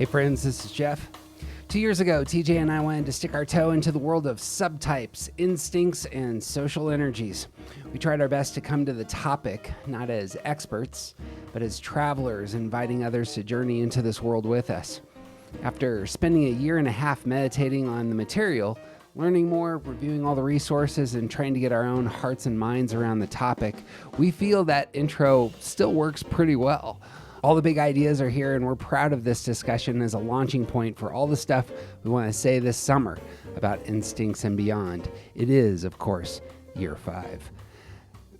Hey friends, this is Jeff. 2 years ago, TJ and I wanted to stick our toe into the world of subtypes, instincts, and social energies. We tried our best to come to the topic, not as experts, but as travelers, inviting others to journey into this world with us. After spending a year and a half meditating on the material, learning more, reviewing all the resources, and trying to get our own hearts and minds around the topic, we feel that intro still works pretty well. All the big ideas are here, and we're proud of this discussion as a launching point for all the stuff we want to say this summer about instincts and beyond. It is, of course, year 5.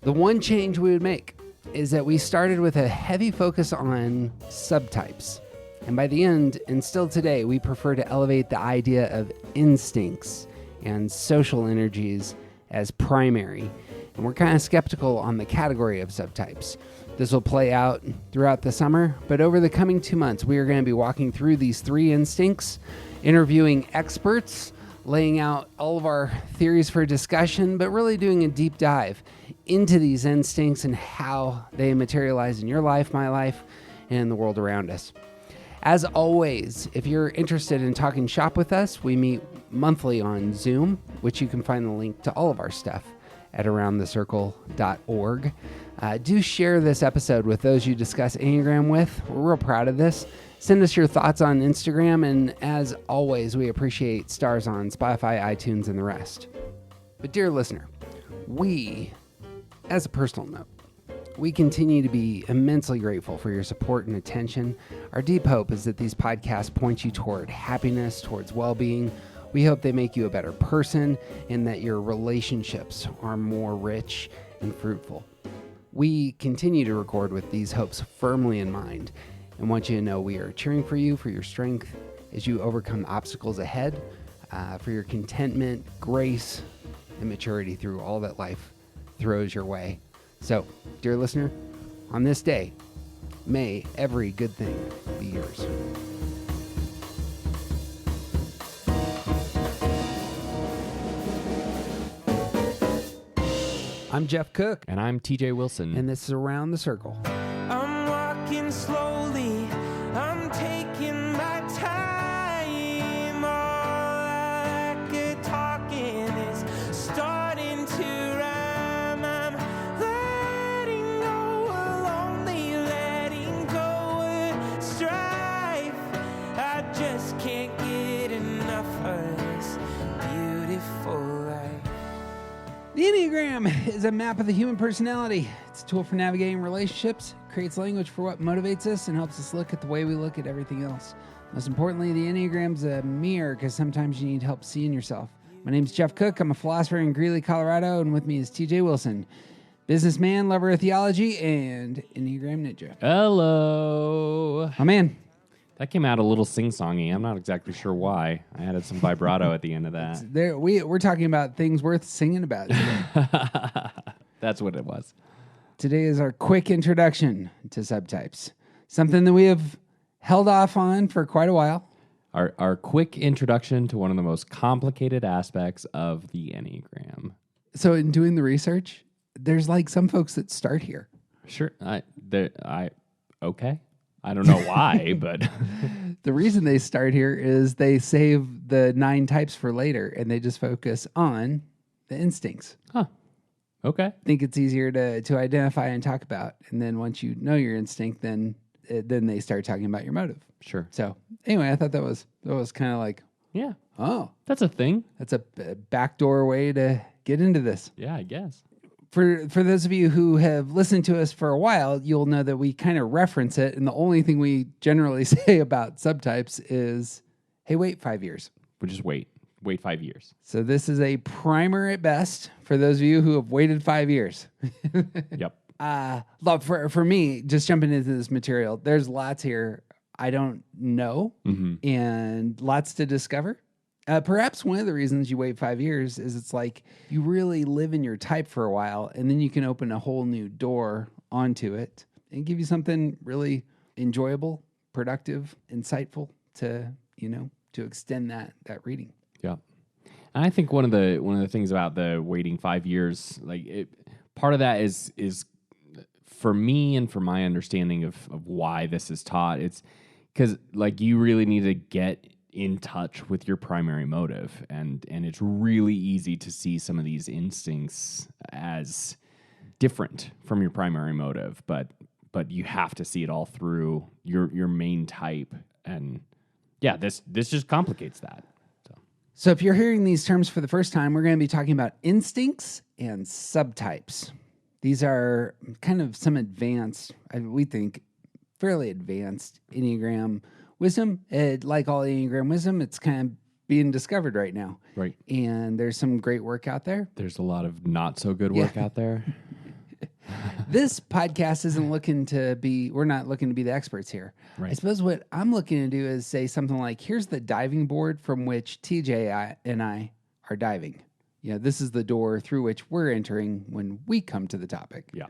The one change we would make is that we started with a heavy focus on subtypes. And by the end, and still today, we prefer to elevate the idea of instincts and social energies as primary. And we're kind of skeptical on the category of subtypes. This will play out throughout the summer, but over the coming 2 months, we are going to be walking through these 3 instincts, interviewing experts, laying out all of our theories for discussion, but really doing a deep dive into these instincts and how they materialize in your life, my life, and the world around us. As always, if you're interested in talking shop with us, we meet monthly on Zoom, which you can find the link to all of our stuff at aroundthecircle.org. Do share this episode with those you discuss Enneagram with. We're real proud of this. Send us your thoughts on Instagram, and as always, we appreciate stars on Spotify, iTunes, and the rest. But dear listener, we, as a personal note, we continue to be immensely grateful for your support and attention. Our deep hope is that these podcasts point you toward happiness, towards well-being. We hope they make you a better person and that your relationships are more rich and fruitful. We continue to record with these hopes firmly in mind and want you to know we are cheering for you, for your strength as you overcome obstacles ahead, for your contentment, grace, and maturity through all that life throws your way. So, dear listener, on this day, may every good thing be yours. I'm Jeff Cook. And I'm TJ Wilson. And this is Around the Circle. I'm walking slowly, I'm taking my time. All I could talking is starting to rhyme. I'm letting go of lonely, letting go of strife. I just can't get enough of this beautiful life. The Enneagram is a map of the human personality. It's a tool for navigating relationships, creates language for what motivates us, and helps us look at the way we look at everything else. Most importantly, the Enneagram's a mirror because sometimes you need help seeing yourself. My name's Jeff Cook. I'm a philosopher in Greeley, Colorado, and with me is TJ Wilson, businessman, lover of theology, and Enneagram ninja. Hello. Oh, man. That came out a little sing-songy. I'm not exactly sure why. I added some vibrato at the end of that. We're talking about things worth singing about today. That's what it was. Today is our quick introduction to subtypes, something that we have held off on for quite a while. Our quick introduction to one of the most complicated aspects of the Enneagram. So in doing the research, there's like some folks that start here. Sure. Okay. I don't know why, but... The reason they start here is they save the 9 types for later, and they just focus on the instincts. Huh. Okay. I think it's easier to identify and talk about. And then once you know your instinct, then they start talking about your motive. Sure. So anyway, I thought that was kind of like, Yeah. oh, That's a thing. that's a backdoor way to get into this. Yeah, I guess. For those of you who have listened to us for a while, you'll know that we kind of reference it, and the only thing we generally say about subtypes is, hey, wait 5 years. We'll just wait 5 years. So this is a primer at best for those of you who have waited 5 years. Yep. For me, just jumping into this material, there's lots here I don't know and lots to discover. Perhaps one of the reasons you wait 5 years is it's like you really live in your type for a while, and then you can open a whole new door onto it and give you something really enjoyable, productive, insightful to extend that reading. Yeah. And I think one of the things about the waiting 5 years, part of that is for me and for my understanding of why this is taught, it's because like you really need to get in touch with your primary motive, and it's really easy to see some of these instincts as different from your primary motive, but you have to see it all through your main type, and yeah, this just complicates that. So if you're hearing these terms for the first time, we're going to be talking about instincts and subtypes. These are kind of some advanced, we think, fairly advanced Enneagram wisdom. Like all Enneagram wisdom, it's kind of being discovered right now. Right. And there's some great work out there. There's a lot of not so good work out there. This podcast isn't looking to be, we're not looking to be the experts here. Right. I suppose what I'm looking to do is say something like, here's the diving board from which TJ and I are diving. You know, this is the door through which we're entering when we come to the topic. Yeah.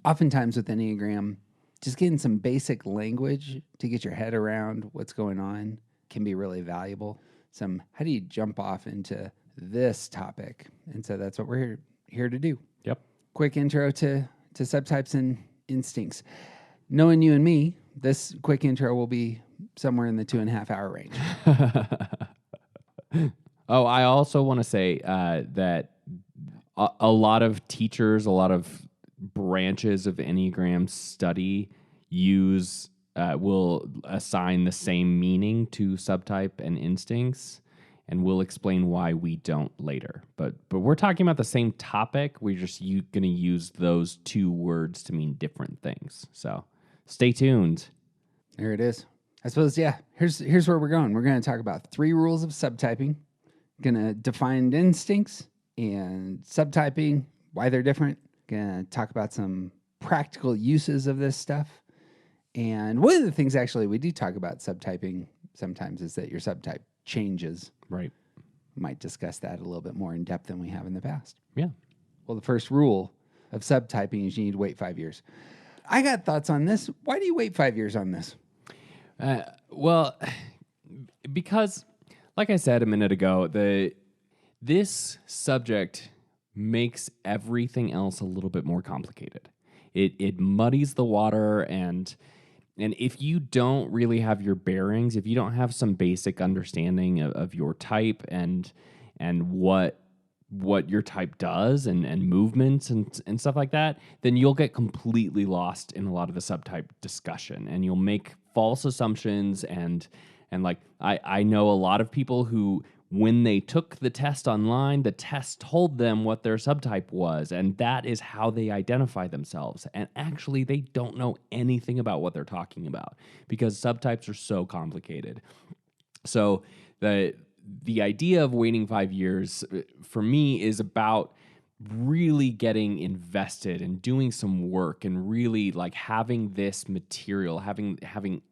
Oftentimes with Enneagram, just getting some basic language to get your head around what's going on can be really valuable. How do you jump off into this topic? And so that's what we're here to do. Yep. Quick intro to subtypes and instincts. Knowing you and me, this quick intro will be somewhere in the 2.5 hour range. Oh, I also want to say that a lot of teachers, a lot of branches of Enneagram study will assign the same meaning to subtype and instincts, and we'll explain why we don't later. But we're talking about the same topic. We're just going to use those two words to mean different things. So stay tuned. There it is. I suppose, yeah, here's where we're going. We're going to talk about 3 rules of subtyping. Going to define instincts and subtyping, why they're different. Going to talk about some practical uses of this stuff. And one of the things, actually, we do talk about subtyping sometimes is that your subtype changes. Right. Might discuss that a little bit more in depth than we have in the past. Yeah. Well, the first rule of subtyping is you need to wait 5 years. I got thoughts on this. Why do you wait 5 years on this? Well, because, like I said a minute ago, this subject makes everything else a little bit more complicated. It muddies the water, and if you don't really have your bearings, if you don't have some basic understanding of your type and what your type does and movements and stuff like that, then you'll get completely lost in a lot of the subtype discussion, and you'll make false assumptions and like I know a lot of people who, when they took the test online, the test told them what their subtype was, and that is how they identify themselves. And actually, they don't know anything about what they're talking about because subtypes are so complicated. So the idea of waiting 5 years for me is about really getting invested and doing some work and really like having this material, having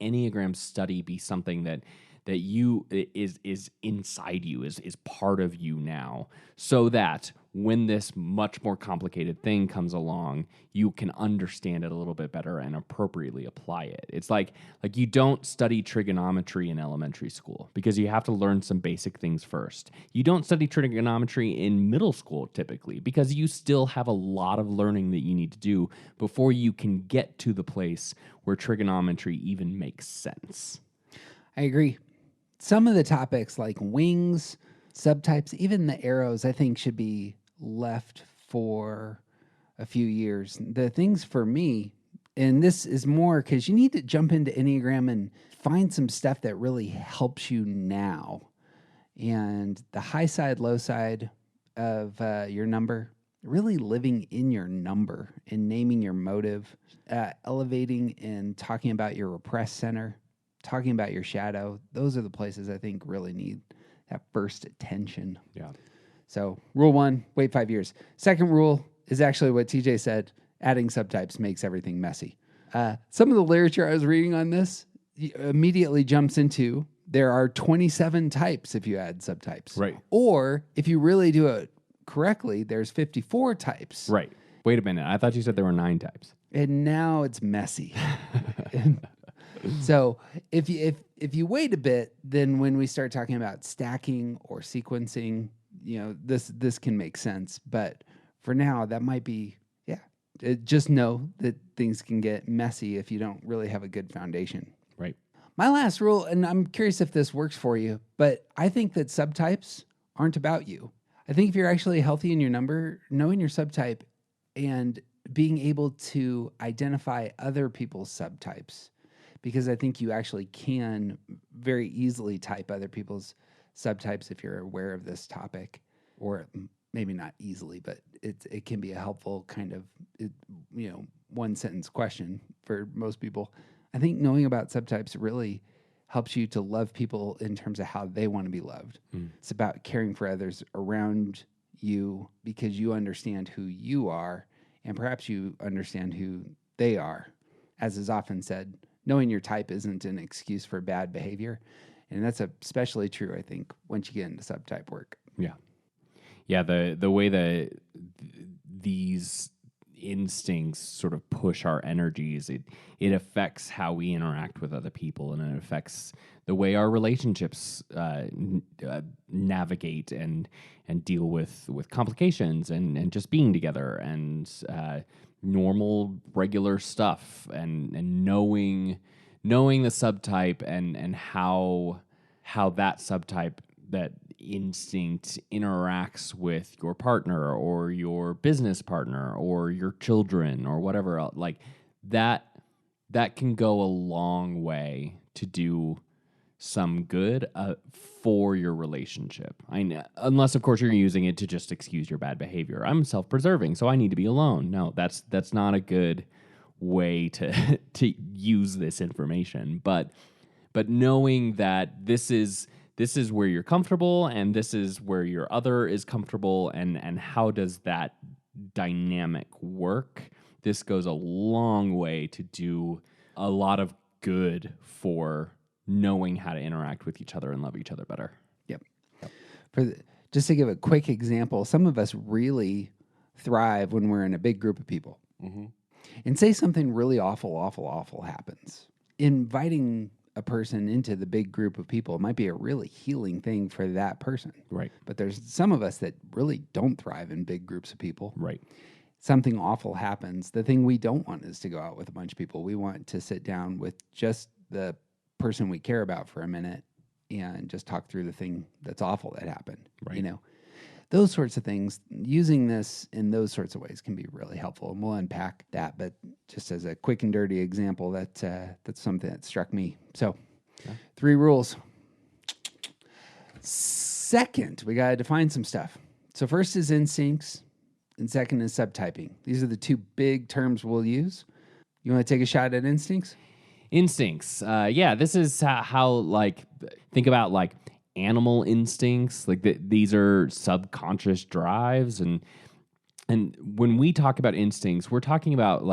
Enneagram study be something that you is inside you, is part of you now, so that when this much more complicated thing comes along, you can understand it a little bit better and appropriately apply it. It's like you don't study trigonometry in elementary school because you have to learn some basic things first. You don't study trigonometry in middle school typically because you still have a lot of learning that you need to do before you can get to the place where trigonometry even makes sense. I agree. Some of the topics like wings, subtypes, even the arrows, I think should be left for a few years. The things for me, and this is more because you need to jump into Enneagram and find some stuff that really helps you now. And the high side, low side of your number, really living in your number and naming your motive, elevating and talking about your repressed center, talking about your shadow. Those are the places I think really need that first attention. Yeah. So rule 1, wait 5 years. Second rule is actually what TJ said. Adding subtypes makes everything messy. Some of the literature I was reading on this immediately jumps into there are 27 types if you add subtypes. Right. Or if you really do it correctly, there's 54 types. Right. Wait a minute. I thought you said there were 9 types. And now it's messy. So if you wait a bit, then when we start talking about stacking or sequencing, this can make sense. But for now, that might be, just know that things can get messy if you don't really have a good foundation. Right. My last rule, and I'm curious if this works for you, but I think that subtypes aren't about you. I think if you're actually healthy in your number, knowing your subtype and being able to identify other people's subtypes, because I think you actually can very easily type other people's subtypes if you're aware of this topic, or maybe not easily, but it can be a helpful kind of, one sentence question for most people. I think knowing about subtypes really helps you to love people in terms of how they want to be loved. It's about caring for others around you because you understand who you are and perhaps you understand who they are. As is often said, knowing your type isn't an excuse for bad behavior. And that's especially true, I think, once you get into subtype work. Yeah. Yeah, the way that these instincts sort of push our energies, it affects how we interact with other people, and it affects the way our relationships navigate and deal with complications and just being together and normal regular stuff and knowing the subtype and how that subtype, that instinct, interacts with your partner or your business partner or your children or whatever else, like that can go a long way to do some good for your relationship. I know, unless of course you're using it to just excuse your bad behavior. I'm self-preserving, so I need to be alone. No, that's not a good way to use this information. But knowing that this is where you're comfortable and this is where your other is comfortable, and how does that dynamic work? This goes a long way to do a lot of good for knowing how to interact with each other and love each other better. Yep. Just to give a quick example, some of us really thrive when we're in a big group of people. Mm-hmm. And say something really awful happens. Inviting a person into the big group of people might be a really healing thing for that person. Right. But there's some of us that really don't thrive in big groups of people. Right. Something awful happens. The thing we don't want is to go out with a bunch of people. We want to sit down with just the person we care about for a minute and just talk through the thing that's awful that happened. Right. Those sorts of things, using this in those sorts of ways can be really helpful. And we'll unpack that. But just as a quick and dirty example, that's something that struck me. So 3 rules. Second, we got to define some stuff. So first is instincts, and second is subtyping. These are the 2 big terms we'll use. You want to take a shot at instincts? Instincts. This is how think about animal instincts. These are subconscious drives, and when we talk about instincts, we're talking about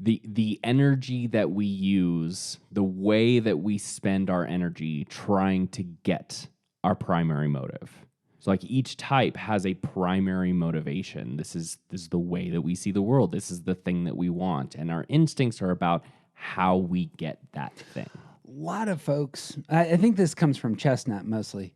the energy that we use, the way that we spend our energy trying to get our primary motive. So each type has a primary motivation. This is the way that we see the world. This is the thing that we want, and our instincts are about how we get that thing. A lot of folks, I think this comes from Chestnut mostly.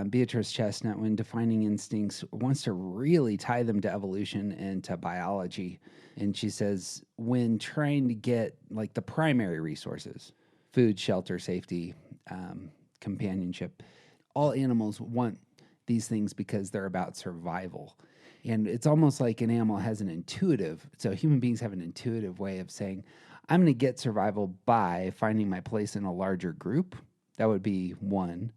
Beatrice Chestnut, when defining instincts, wants to really tie them to evolution and to biology. And she says, when trying to get the primary resources, food, shelter, safety, companionship, all animals want these things because they're about survival. And it's almost like an animal has so human beings have an intuitive way of saying, I'm going to get survival by finding my place in a larger group. That would be one.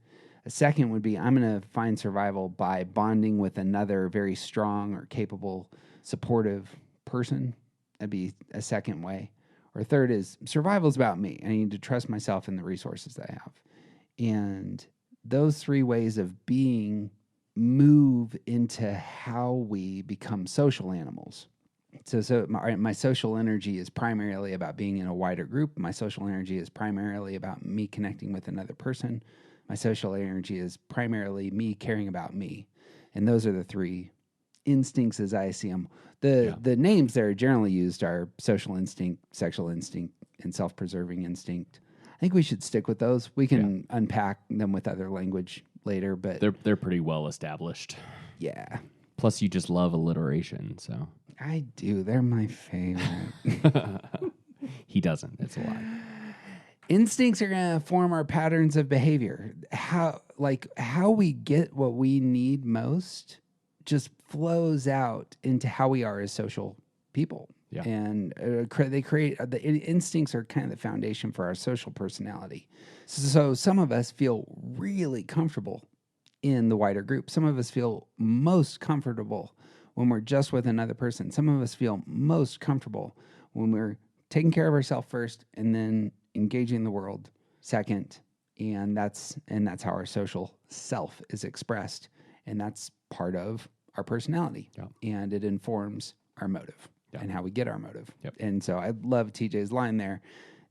A second would be I'm going to find survival by bonding with another very strong or capable, supportive person. That'd be a second way. Or third is survival is about me. I need to trust myself and the resources that I have. And those 3 ways of being move into how we become social animals. So my social energy is primarily about being in a wider group. My social energy is primarily about me connecting with another person. My social energy is primarily me caring about me. And those are the 3 instincts as I see them. The names that are generally used are social instinct, sexual instinct, and self-preserving instinct. I think we should stick with those. We can unpack them with other language later, but they're pretty well established. Yeah. Plus, you just love alliteration, so I do. They're my favorite. He doesn't. It's a lie. Instincts are going to form our patterns of behavior. How we get what we need most just flows out into how we are as social people. Yeah. And they create the instincts are kind of the foundation for our social personality. So some of us feel really comfortable in the wider group. Some of us feel most comfortable when we're just with another person. Some of us feel most comfortable when we're taking care of ourselves first and then engaging the world second. And that's how our social self is expressed. And that's part of our personality. Yeah. And it informs our motive. Yep. And how we get our motive. Yep. And so I love TJ's line there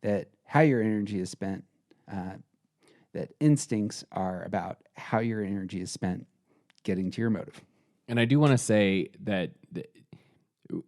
that how your energy is spent, that instincts are about how your energy is spent getting to your motive. And I do want to say that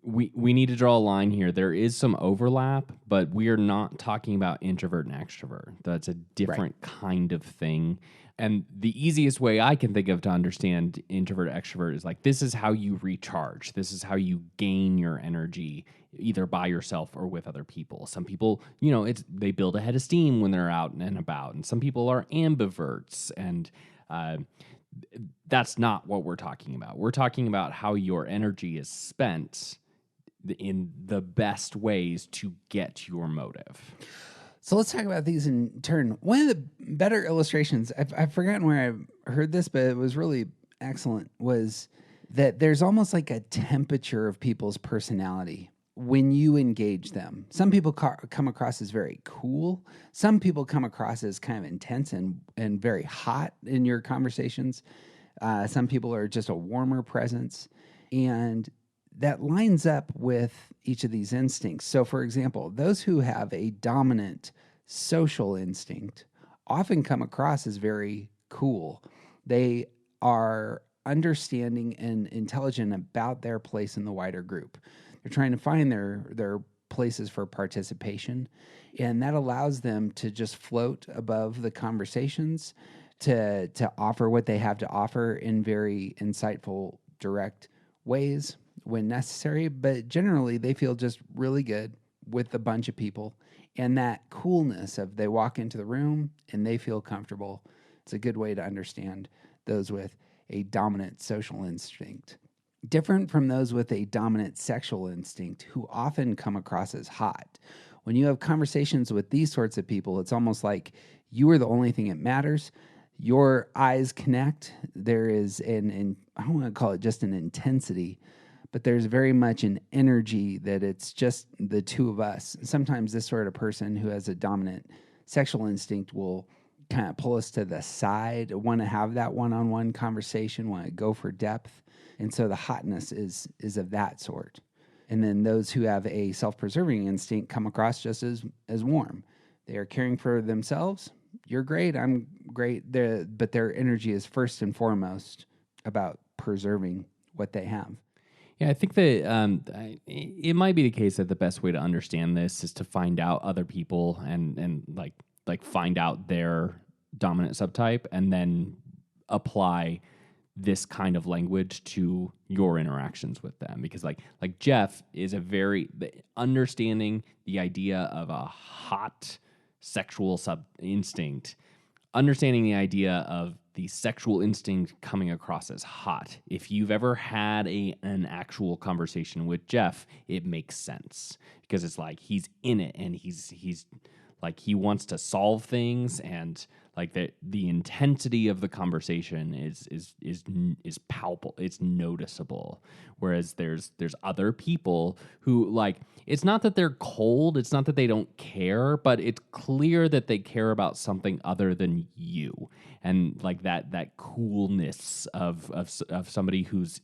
we need to draw a line here. There is some overlap, but we are not talking about introvert and extrovert. That's a different kind of thing. And the easiest way I can think of to understand introvert extrovert is like, this is how you recharge. This is how you gain your energy either by yourself or with other people. Some people, they build a head of steam when they're out and about. And some people are ambiverts. And that's not what we're talking about. We're talking about how your energy is spent in the best ways to get your motive. So let's talk about these in turn. One of the better illustrations, I've forgotten where I heard this, but it was really excellent, was that there's almost like a temperature of people's personality when you engage them. Some people come across as very cool. Some people come across as kind of intense and very hot in your conversations. Some people are just a warmer presence. And that lines up with each of these instincts. So, for example, those who have a dominant social instinct often come across as very cool. They are understanding and intelligent about their place in the wider group. They're trying to find their places for participation, and that allows them to just float above the conversations, to offer what they have to offer in very insightful, direct ways when necessary, but generally they feel just really good with a bunch of people. And that coolness of they walk into the room and they feel comfortable. It's a good way to understand those with a dominant social instinct. Different from those with a dominant sexual instinct who often come across as hot. When you have conversations with these sorts of people, it's almost like you are the only thing that matters. Your eyes connect. There is I don't want to call it just an intensity, but there's very much an energy that it's just the two of us. Sometimes this sort of person who has a dominant sexual instinct will kind of pull us to the side, want to have that one-on-one conversation, want to go for depth. And so the hotness is of that sort. And then those who have a self-preserving instinct come across just as warm. They are caring for themselves. You're great, I'm great. But their energy is first and foremost about preserving what they have. Yeah, I think that it might be the case that the best way to understand this is to find out other people and like find out their dominant subtype and then apply this kind of language to your interactions with them. Because like Jeff is understanding the idea of a hot sexual instinct, understanding the idea of the sexual instinct coming across as hot. If you've ever had an actual conversation with Jeff, it makes sense because it's like he's in it and he's like he wants to solve things, and like the intensity of the conversation is palpable, it's noticeable. Whereas there's other people who, like, it's not that they're cold, it's not that they don't care, but it's clear that they care about something other than you. And like that coolness of somebody whose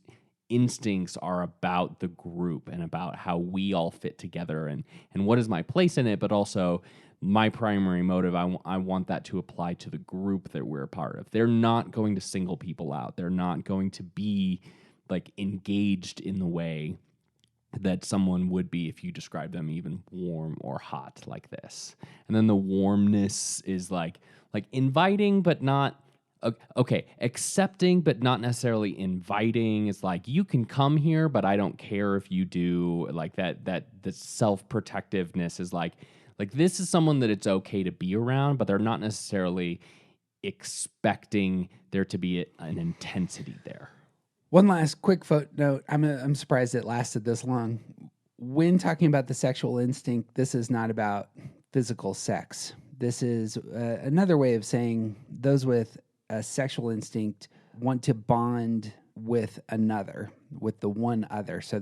instincts are about the group and about how we all fit together and what is my place in it, but also my primary motive, I want that to apply to the group that we're a part of. They're not going to single people out. They're not going to be like engaged in the way that someone would be if you describe them even warm or hot like this. And then the warmness is like inviting, but not accepting, but not necessarily inviting. It's like, you can come here, but I don't care if you do. Like that the self-protectiveness is like Like this is someone that it's okay to be around, but they're not necessarily expecting there to be an intensity there. One last quick footnote. I'm surprised it lasted this long. When talking about the sexual instinct, this is not about physical sex. This is another way of saying those with a sexual instinct want to bond with another, with the one other. So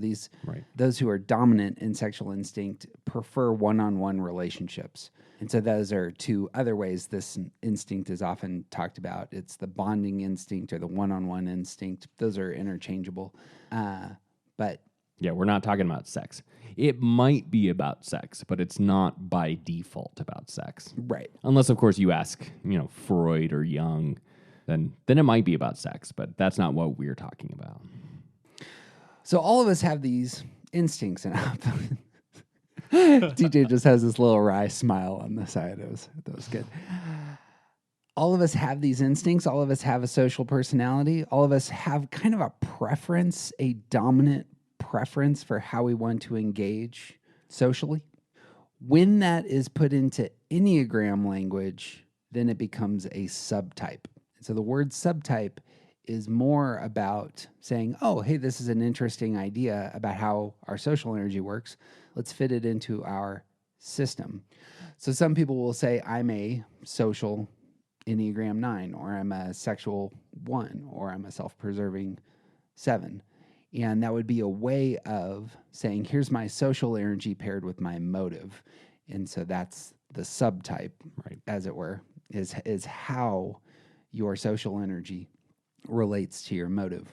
those who are dominant in sexual instinct prefer one-on-one relationships. And so those are two other ways this instinct is often talked about. It's the bonding instinct or the one-on-one instinct. Those are interchangeable. But yeah, we're not talking about sex. It might be about sex, but it's not by default about sex. Right. Unless, of course, you ask, Freud or Jung, then it might be about sex, but that's not what we're talking about. So all of us have these instincts. DJ just has this little wry smile on the side. That was good. All of us have these instincts. All of us have a social personality. All of us have kind of a preference, a dominant preference for how we want to engage socially. When that is put into Enneagram language, then it becomes a subtype. So the word subtype is more about saying, oh, hey, this is an interesting idea about how our social energy works. Let's fit it into our system. So some people will say, I'm a social Enneagram 9, or I'm a sexual 1, or I'm a self-preserving 7. And that would be a way of saying, here's my social energy paired with my motive. And so that's the subtype, right, as it were, is how your social energy relates to your motive.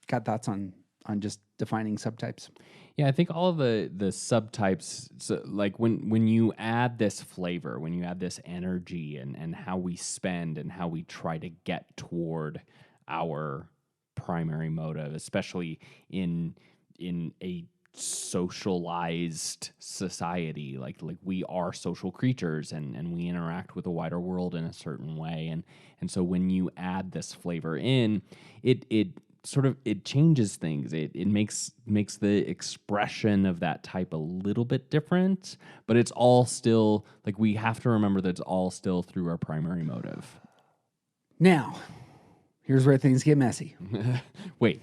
Got thoughts on just defining subtypes? Yeah, I think all of the subtypes, so like when you add this flavor, when you add this energy and how we spend and how we try to get toward our primary motive, especially in a socialized society, like we are social creatures and we interact with the wider world in a certain way, and so when you add this flavor in, it changes things. It makes the expression of that type a little bit different, but it's all still, like, we have to remember that it's all still through our primary motive. Now, here's where things get messy. Wait,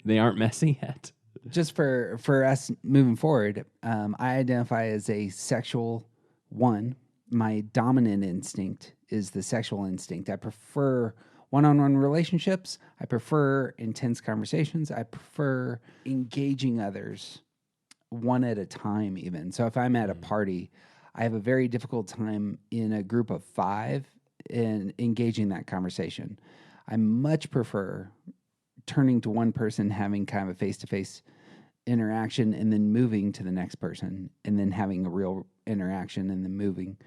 they aren't messy yet? Just for us moving forward, I identify as a sexual 1. My dominant instinct is the sexual instinct. I prefer one-on-one relationships. I prefer intense conversations. I prefer engaging others one at a time even. So if I'm at a party, I have a very difficult time in a group of 5 in engaging that conversation. I much prefer turning to one person, having kind of a face-to-face interaction, and then moving to the next person, and then having a real interaction, and then moving.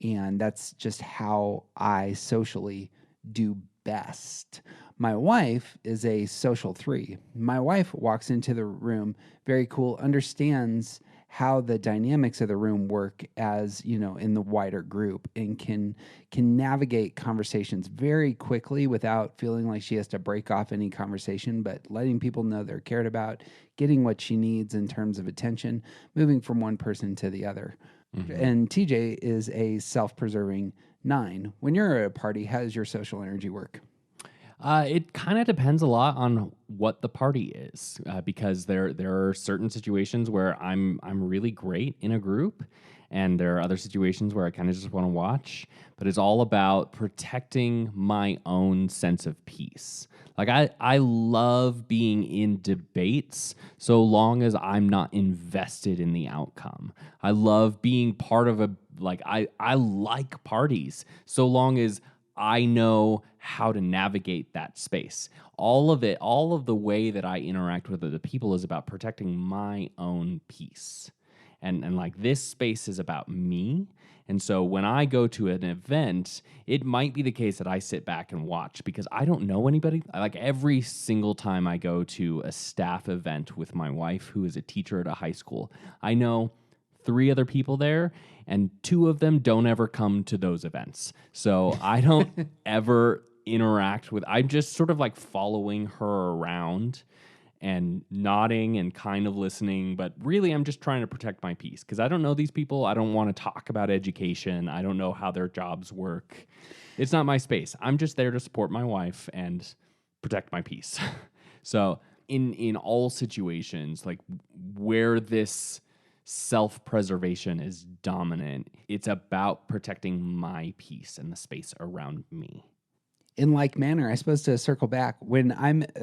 And that's just how I socially do best. My wife is a social 3. My wife walks into the room, very cool, understands how the dynamics of the room work as, in the wider group, and can navigate conversations very quickly without feeling like she has to break off any conversation, but letting people know they're cared about, getting what she needs in terms of attention, moving from one person to the other. Mm-hmm. And TJ is a self-preserving 9. When you're at a party, how does your social energy work? It kind of depends a lot on what the party is, because there are certain situations where I'm really great in a group, and there are other situations where I kind of just want to watch. But it's all about protecting my own sense of peace. Like I love being in debates so long as I'm not invested in the outcome. I love being part of I like parties so long as I know how to navigate that space. All of the way that I interact with other people is about protecting my own peace. And like, this space is about me. And so when I go to an event, it might be the case that I sit back and watch because I don't know anybody. Like, every single time I go to a staff event with my wife, who is a teacher at a high school, I know 3 other people there, and 2 of them don't ever come to those events. So I don't ever interact with, I'm just sort of like following her around and nodding and kind of listening, but really I'm just trying to protect my peace because I don't know these people. I don't want to talk about education. I don't know how their jobs work. It's not my space. I'm just there to support my wife and protect my peace. So in all situations, like where this self-preservation is dominant, it's about protecting my peace and the space around me. In like manner, I suppose to circle back,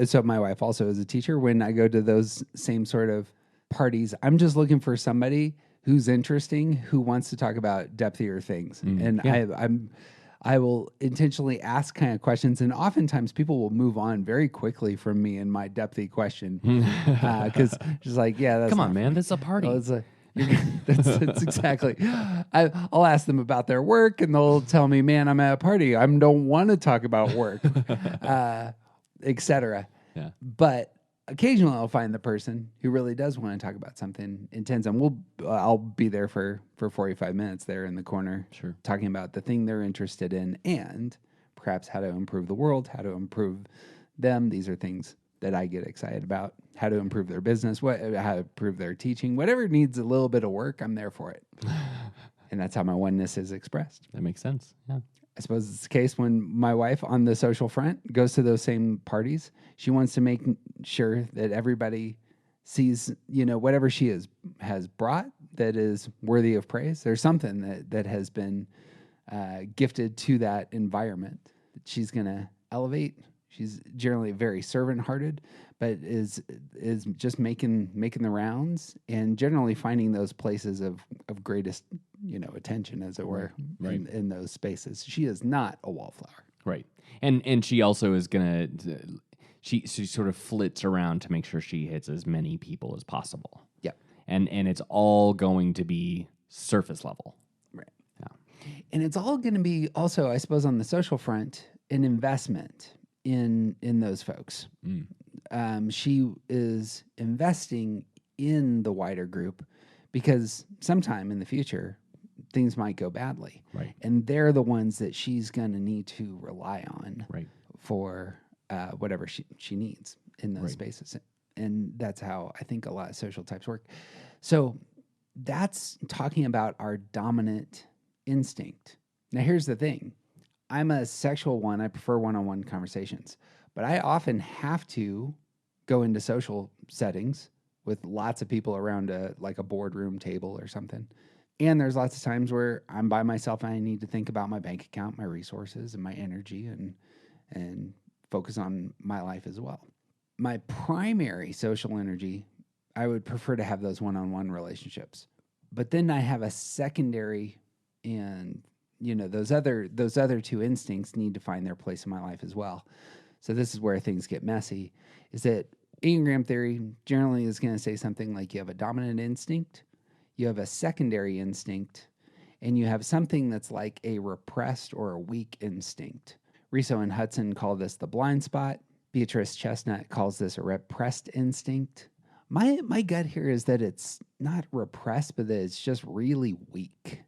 so my wife also is a teacher, when I go to those same sort of parties, I'm just looking for somebody who's interesting, who wants to talk about depthier things. And Yeah. I will intentionally ask kind of questions, and oftentimes people will move on very quickly from me and my depthy question. Because just like, yeah, that's Come not on, for man, me. this is a party. Well, it's like, that's exactly. I'll ask them about their work, and they'll tell me, "Man, I'm at a party. I don't want to talk about work, etc." Yeah. But occasionally, I'll find the person who really does want to talk about something intense, and I'll be there for 45 minutes there in the corner, Sure. talking about the thing they're interested in, and perhaps how to improve the world, how to improve them. These are things that I get excited about. How to improve their business, how to improve their teaching, whatever needs a little bit of work, I'm there for it. And that's how my oneness is expressed. That makes sense. Yeah. I suppose it's the case when my wife on the social front goes to those same parties. She wants to make sure that everybody sees, whatever she has brought that is worthy of praise. There's something that has been gifted to that environment that she's going to elevate. She's generally very servant-hearted, but is just making the rounds and generally finding those places of greatest attention, as it were, Right. in those spaces. She is not a wallflower. Right. And she also is gonna she sort of flits around to make sure she hits as many people as possible. Yep. And it's all going to be surface level. Right. Yeah. And it's all going to be also, I suppose, on the social front, an investment in those folks. She is investing in the wider group because sometime in the future, things might go badly. Right. And they're the ones that she's going to need to rely on Right. for whatever she needs in those spaces. And that's how I think a lot of social types work. So that's talking about our dominant instinct. Now, here's the thing. I'm a sexual one. I prefer one-on-one conversations, but I often have to go into social settings with lots of people around a boardroom table or something. And there's lots of times where I'm by myself and I need to think about my bank account, my resources, and my energy, and focus on my life as well. My primary social energy, I would prefer to have those one-on-one relationships. But then I have a secondary, and those other two instincts need to find their place in my life as well. So this is where things get messy, is that Enneagram theory generally is going to say something like you have a dominant instinct, you have a secondary instinct, and you have something that's like a repressed or a weak instinct. Riso and Hudson call this the blind spot. Beatrice Chestnut calls this a repressed instinct. My gut here is that it's not repressed, but that it's just really weak.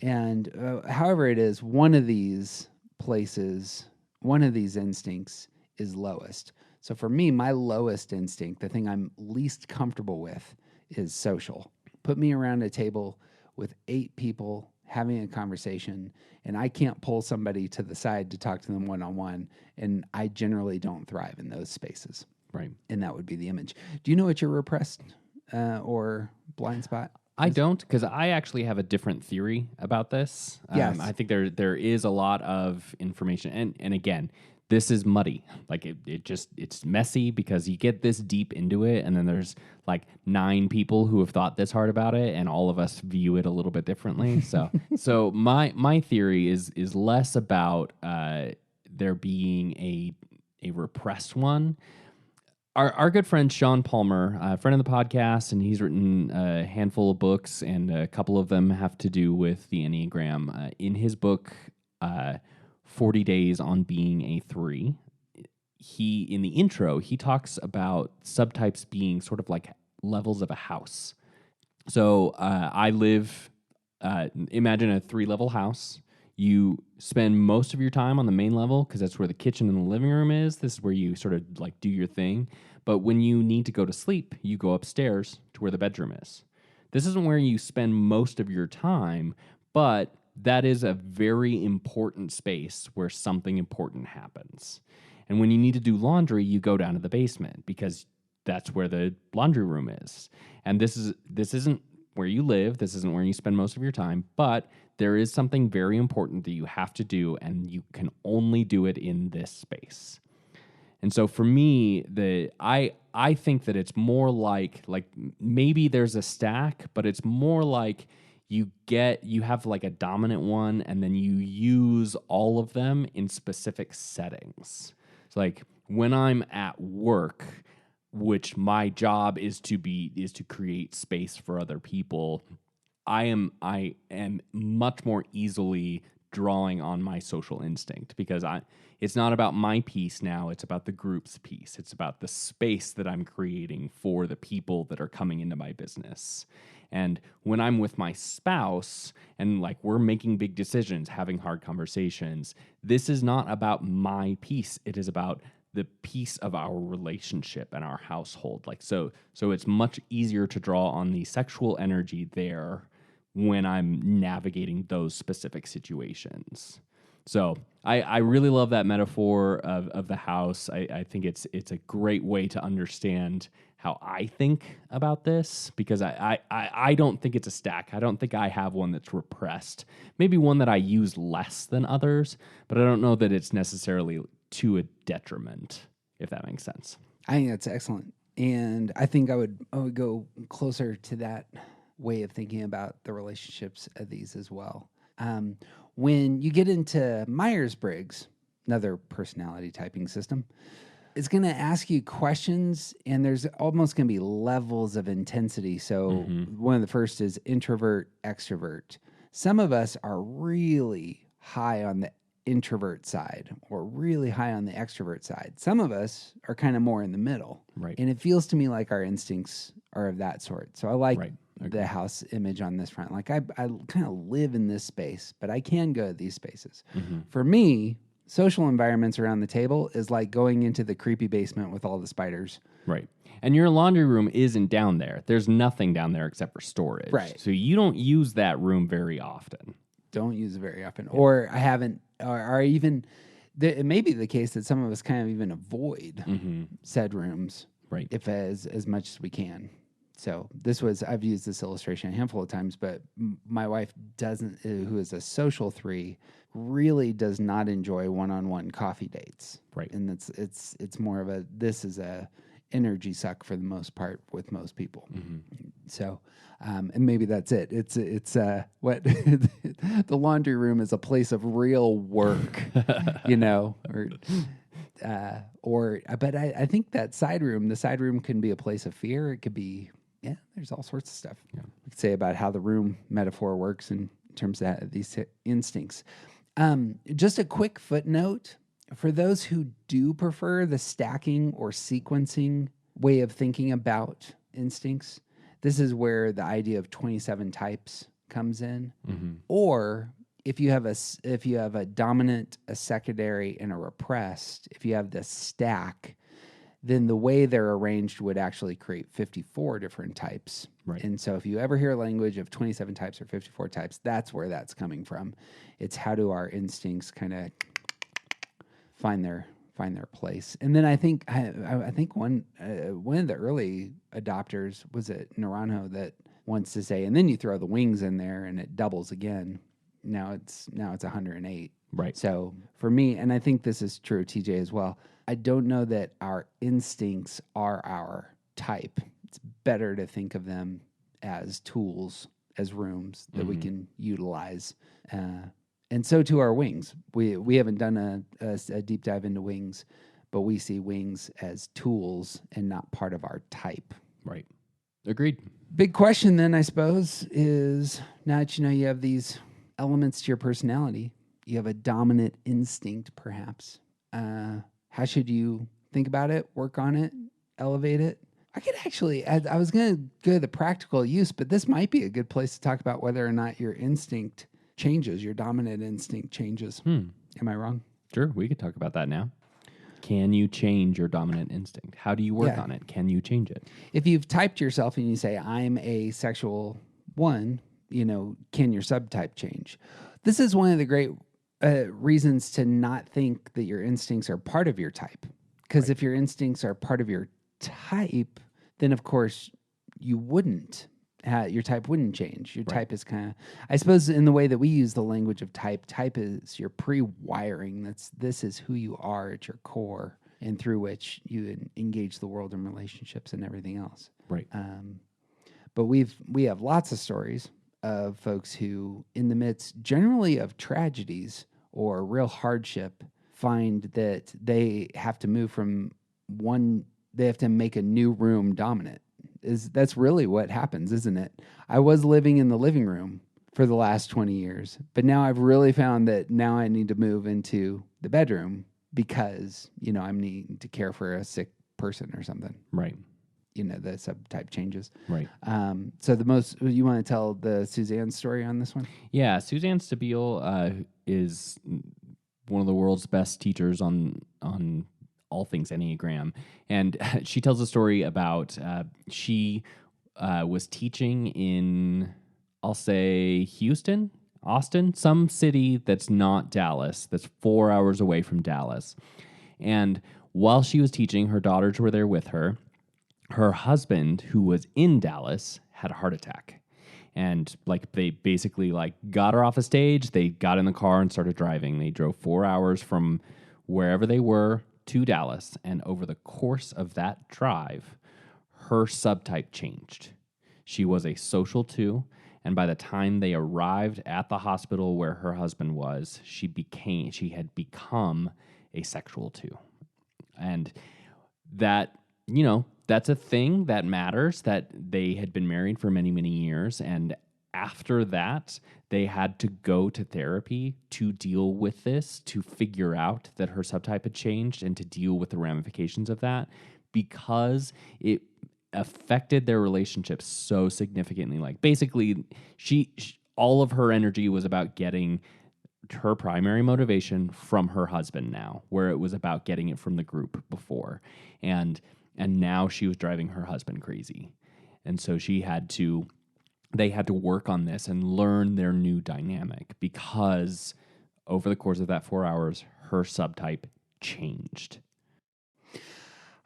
And however it is, one of these places, one of these instincts is lowest. So for me, my lowest instinct, the thing I'm least comfortable with, is social. Put me around a table with 8 people having a conversation, and I can't pull somebody to the side to talk to them one-on-one, and I generally don't thrive in those spaces. Right. And that would be the image. Do you know what your repressed or blind spot? I don't, because I actually have a different theory about this. Yes. I think there is a lot of information, and again, this is muddy. Like it's messy because you get this deep into it, and then there's like 9 people who have thought this hard about it, and all of us view it a little bit differently. So my theory is less about there being a repressed one. Our good friend Sean Palmer, a friend of the podcast, and he's written a handful of books, and a couple of them have to do with the Enneagram. In his book, 40 Days on Being a 3, in the intro, he talks about subtypes being sort of like levels of a house. So I live, imagine a 3-level house. You spend most of your time on the main level because that's where the kitchen and the living room is. This is where you sort of like do your thing. But when you need to go to sleep, you go upstairs to where the bedroom is. This isn't where you spend most of your time, but that is a very important space where something important happens. And when you need to do laundry, you go down to the basement because that's where the laundry room is. And this isn't where you live, this isn't where you spend most of your time, but there is something very important that you have to do, and you can only do it in this space. And so for me, I think that it's more like maybe there's a stack, but it's more like you have like a dominant one, and then you use all of them in specific settings. It's like when I'm at work, which my job is to create space for other people, I am much more easily drawing on my social instinct because it's not about my piece now, it's about the group's piece. It's about the space that I'm creating for the people that are coming into my business. And when I'm with my spouse and like we're making big decisions, having hard conversations, this is not about my piece. It is about the piece of our relationship and our household. So it's much easier to draw on the sexual energy there when I'm navigating those specific situations. So I really love that metaphor of the house. I think it's a great way to understand how I think about this, because I don't think it's a stack. I don't think I have one that's repressed. Maybe one that I use less than others, but I don't know that it's necessarily to a detriment, if that makes sense. I think that's excellent. And I think I would go closer to that way of thinking about the relationships of these as well. When you get into Myers-Briggs, another personality typing system, it's going to ask you questions, and there's almost going to be levels of intensity. So one of the first is introvert, extrovert. Some of us are really high on the introvert side or really high on the extrovert side. Some of us are kind of more in the middle. Right. And it feels to me like our instincts are of that sort. So I like the house image on this front. Like I kind of live in this space, but I can go to these spaces. For me, social environments around the table is like going into the creepy basement with all the spiders. Right. And your laundry room isn't down there. There's nothing down there except for storage. Right. So you don't use that room very often. Don't use it very often. Yeah. Or I haven't, or even, it may be the case that some of us kind of even avoid said rooms. Right. If as much as we can. So I've used this illustration a handful of times, but my wife doesn't, who is a social 3, really does not enjoy one-on-one coffee dates. Right. And it's more of this is a energy suck for the most part with most people. So, and maybe that's it. It's what the laundry room is a place of real work, but I think that the side room can be a place of fear. It could be, there's all sorts of stuff we could say about how the room metaphor works in terms of these instincts. Just a quick footnote for those who do prefer the stacking or sequencing way of thinking about instincts. This is where the idea of 27 types comes in. Or if you have a dominant, a secondary, and a repressed, if you have the stack, then the way they're arranged would actually create 54 different types. Right. And so if you ever hear language of 27 types or 54 types, that's where that's coming from. It's how do our instincts kind of find their place. And then I think one of the early adopters was it Naranjo that wants to say, and then you throw the wings in there and it doubles again. Now it's 108. Right. So for me, and I think this is true, TJ, as well, I don't know that our instincts are our type. It's better to think of them as tools, as rooms that we can utilize. And so too our wings. We haven't done a deep dive into wings, but we see wings as tools and not part of our type. Right. Agreed. Big question then, I suppose, is now that you have these elements to your personality, you have a dominant instinct, perhaps. How should you think about it, work on it, elevate it? I could actually, I was going to go to the practical use, but this might be a good place to talk about whether or not your instinct changes, your dominant instinct changes. Am I wrong? Sure, we could talk about that now. Can you change your dominant instinct? How do you work Yeah. on it? Can you change it? If you've typed yourself and you say, I'm a sexual one, can your subtype change? This is one of the great reasons to not think that your instincts are part of your type. Because if your instincts are part of your type, then of course you wouldn't. Your type wouldn't change. Your type is kind of, I suppose, in the way that we use the language of type is your pre-wiring. This is who you are at your core, and through which you engage the world in relationships and everything else. Right. But we have lots of stories of folks who, in the midst generally of tragedies or real hardship, find that they have to move from they have to make a new room dominant. That's really what happens, isn't it? I was living in the living room for the last 20 years, but now I've really found that now I need to move into the bedroom because, I'm needing to care for a sick person or something. Right. The subtype changes. Right. So you want to tell the Suzanne story on this one? Yeah. Suzanne Stabile is one of the world's best teachers on all things Enneagram. And she tells a story about she was teaching in, I'll say, Houston, Austin, some city that's not Dallas, that's 4 hours away from Dallas. And while she was teaching, her daughters were there with her. Her husband, who was in Dallas, had a heart attack. And they basically got her off a stage. They got in the car and started driving. They drove 4 hours from wherever they were to Dallas, and over the course of that drive, her subtype changed. She was a social 2, and by the time they arrived at the hospital where her husband was, she had become a sexual 2. And that, that's a thing that matters, that they had been married for many, many years, and after that, they had to go to therapy to deal with this, to figure out that her subtype had changed and to deal with the ramifications of that, because it affected their relationship so significantly. Basically, she all of her energy was about getting her primary motivation from her husband now, where it was about getting it from the group before. And now she was driving her husband crazy. And so they had to work on this and learn their new dynamic, because over the course of that 4 hours, her subtype changed.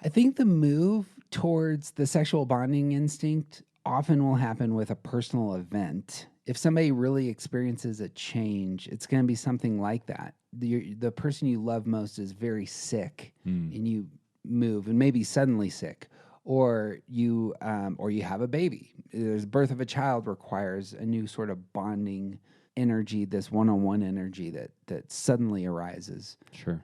I think the move towards the sexual bonding instinct often will happen with a personal event. If somebody really experiences a change, it's going to be something like that. The person you love most is very sick, and you move, and maybe suddenly sick. Or you have a baby. The birth of a child requires a new sort of bonding energy, this one-on-one energy that suddenly arises. Sure.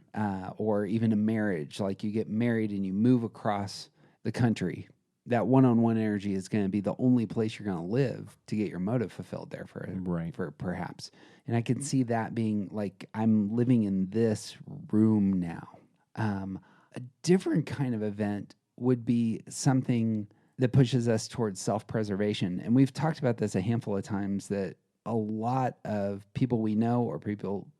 Or even a marriage, like you get married and you move across the country. That one-on-one energy is going to be the only place you're going to live to get your motive fulfilled there for perhaps. And I can see that being I'm living in this room now. A different kind of event would be something that pushes us towards self-preservation. And we've talked about this a handful of times, that a lot of people we know,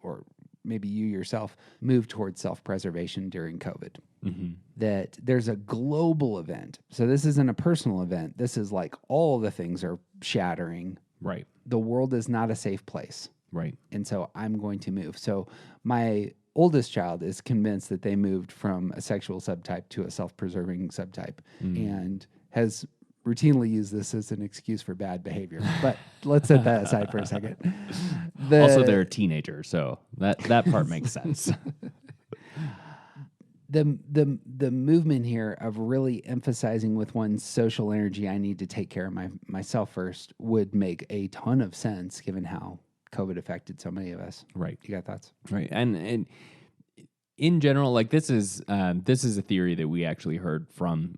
or maybe you yourself, move towards self-preservation during COVID. Mm-hmm. That there's a global event. So this isn't a personal event. This is all the things are shattering. Right. The world is not a safe place. Right. And so I'm going to move. So my oldest child is convinced that they moved from a sexual subtype to a self-preserving subtype, and has routinely used this as an excuse for bad behavior. But let's set that aside for a second. Also, they're a teenager, so that part makes sense. The movement here of really emphasizing with one's social energy, I need to take care of myself first, would make a ton of sense given how COVID affected so many of us. Right. You got thoughts? Right. And in general, this is a theory that we actually heard from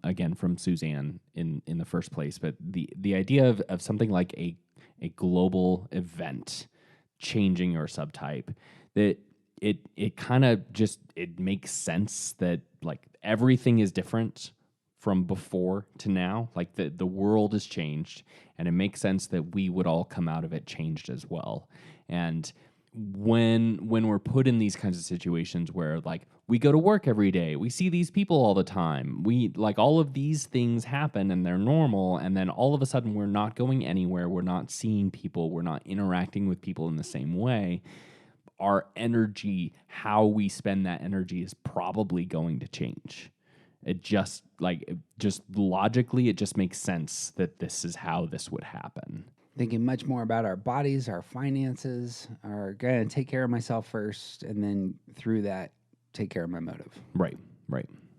Suzanne in the first place. But the idea of something like a global event changing your subtype, that it kind of just, it makes sense that everything is different from before to now. The world has changed, and it makes sense that we would all come out of it changed as well. And when we're put in these kinds of situations where like we go to work every day, we see these people all the time, we like all of these things happen and they're normal, and then all of a sudden we're not going anywhere, we're not seeing people, we're not interacting with people in the same way, our energy, how we spend that energy is probably going to change. It just logically, it just makes sense that this is how this would happen. Thinking much more about our bodies, our finances, are going to take care of myself first, and then through that, take care of my motive. Right.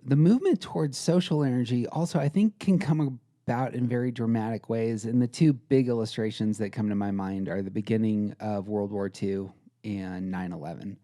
The movement towards social energy also, I think, can come about in very dramatic ways. And the two big illustrations that come to my mind are the beginning of World War II and 9/11.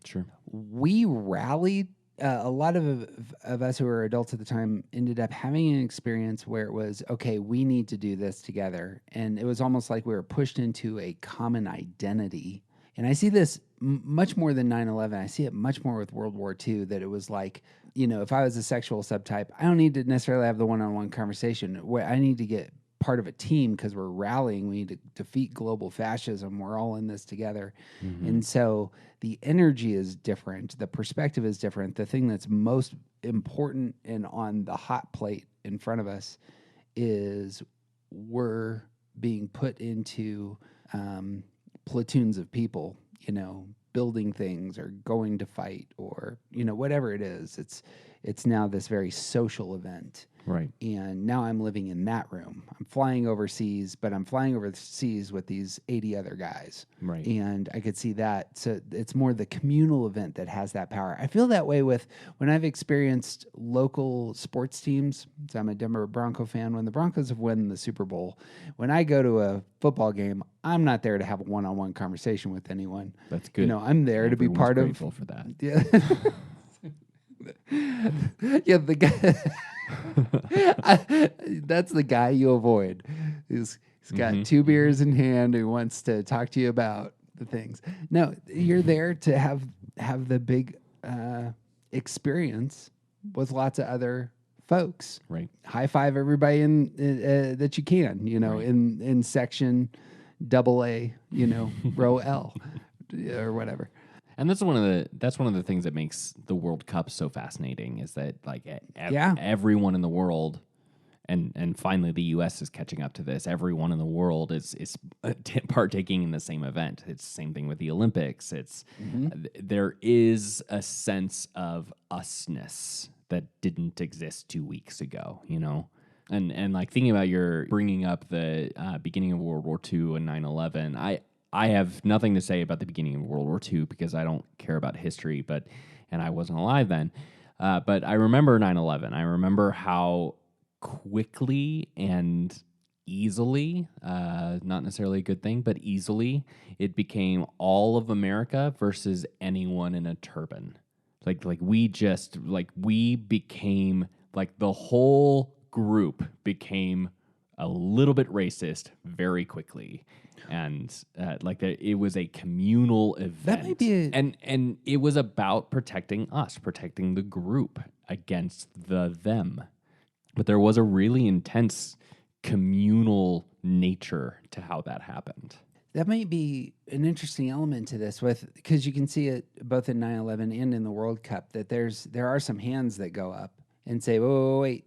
Sure. We rallied. A lot of us who were adults at the time ended up having an experience where it was, okay, we need to do this together. And it was almost like we were pushed into a common identity. And I see this much more than 9/11. I see it much more with World War II, that it was like, if I was a sexual subtype, I don't need to necessarily have the one-on-one conversation. I need to get part of a team because we're rallying. We need to defeat global fascism. We're all in this together. Mm-hmm. And so the energy is different. The perspective is different. The thing that's most important and on the hot plate in front of us is we're being put into platoons of people, building things or going to fight or, whatever it is. It's now this very social event. Right. And now I'm living in that room. I'm flying overseas, but I'm flying overseas with these 80 other guys. Right. And I could see that. So it's more the communal event that has that power. I feel that way with when I've experienced local sports teams. So I'm a Denver Bronco fan. When the Broncos have won the Super Bowl, when I go to a football game, I'm not there to have a one-on-one conversation with anyone. That's good. I'm there to be part of. Grateful for that. Yeah. Yeah, the guy. That's the guy you avoid. He's got two beers in hand who wants to talk to you about the things. No, you're there to have the big experience with lots of other folks. Right. High five everybody in that you can. Right. in section AA. Row L or whatever. And that's one of the things that makes the World Cup so fascinating, is that everyone in the world, and finally the U.S. is catching up to this. Everyone in the world is partaking in the same event. It's the same thing with the Olympics. There is a sense of usness that didn't exist 2 weeks ago. And like thinking about your bringing up the beginning of World War II and 9/11, I have nothing to say about the beginning of World War II because I don't care about history, and I wasn't alive then. But I remember 9/11. I remember how quickly and easily, not necessarily a good thing, but easily, it became all of America versus anyone in a turban. We became, the whole group became a little bit racist very quickly. And it was a communal event. That might be and it was about protecting us, protecting the group against them. But there was a really intense communal nature to how that happened. That might be an interesting element to this, because you can see it both in 9/11 and in the World Cup, that there are some hands that go up and say, wait,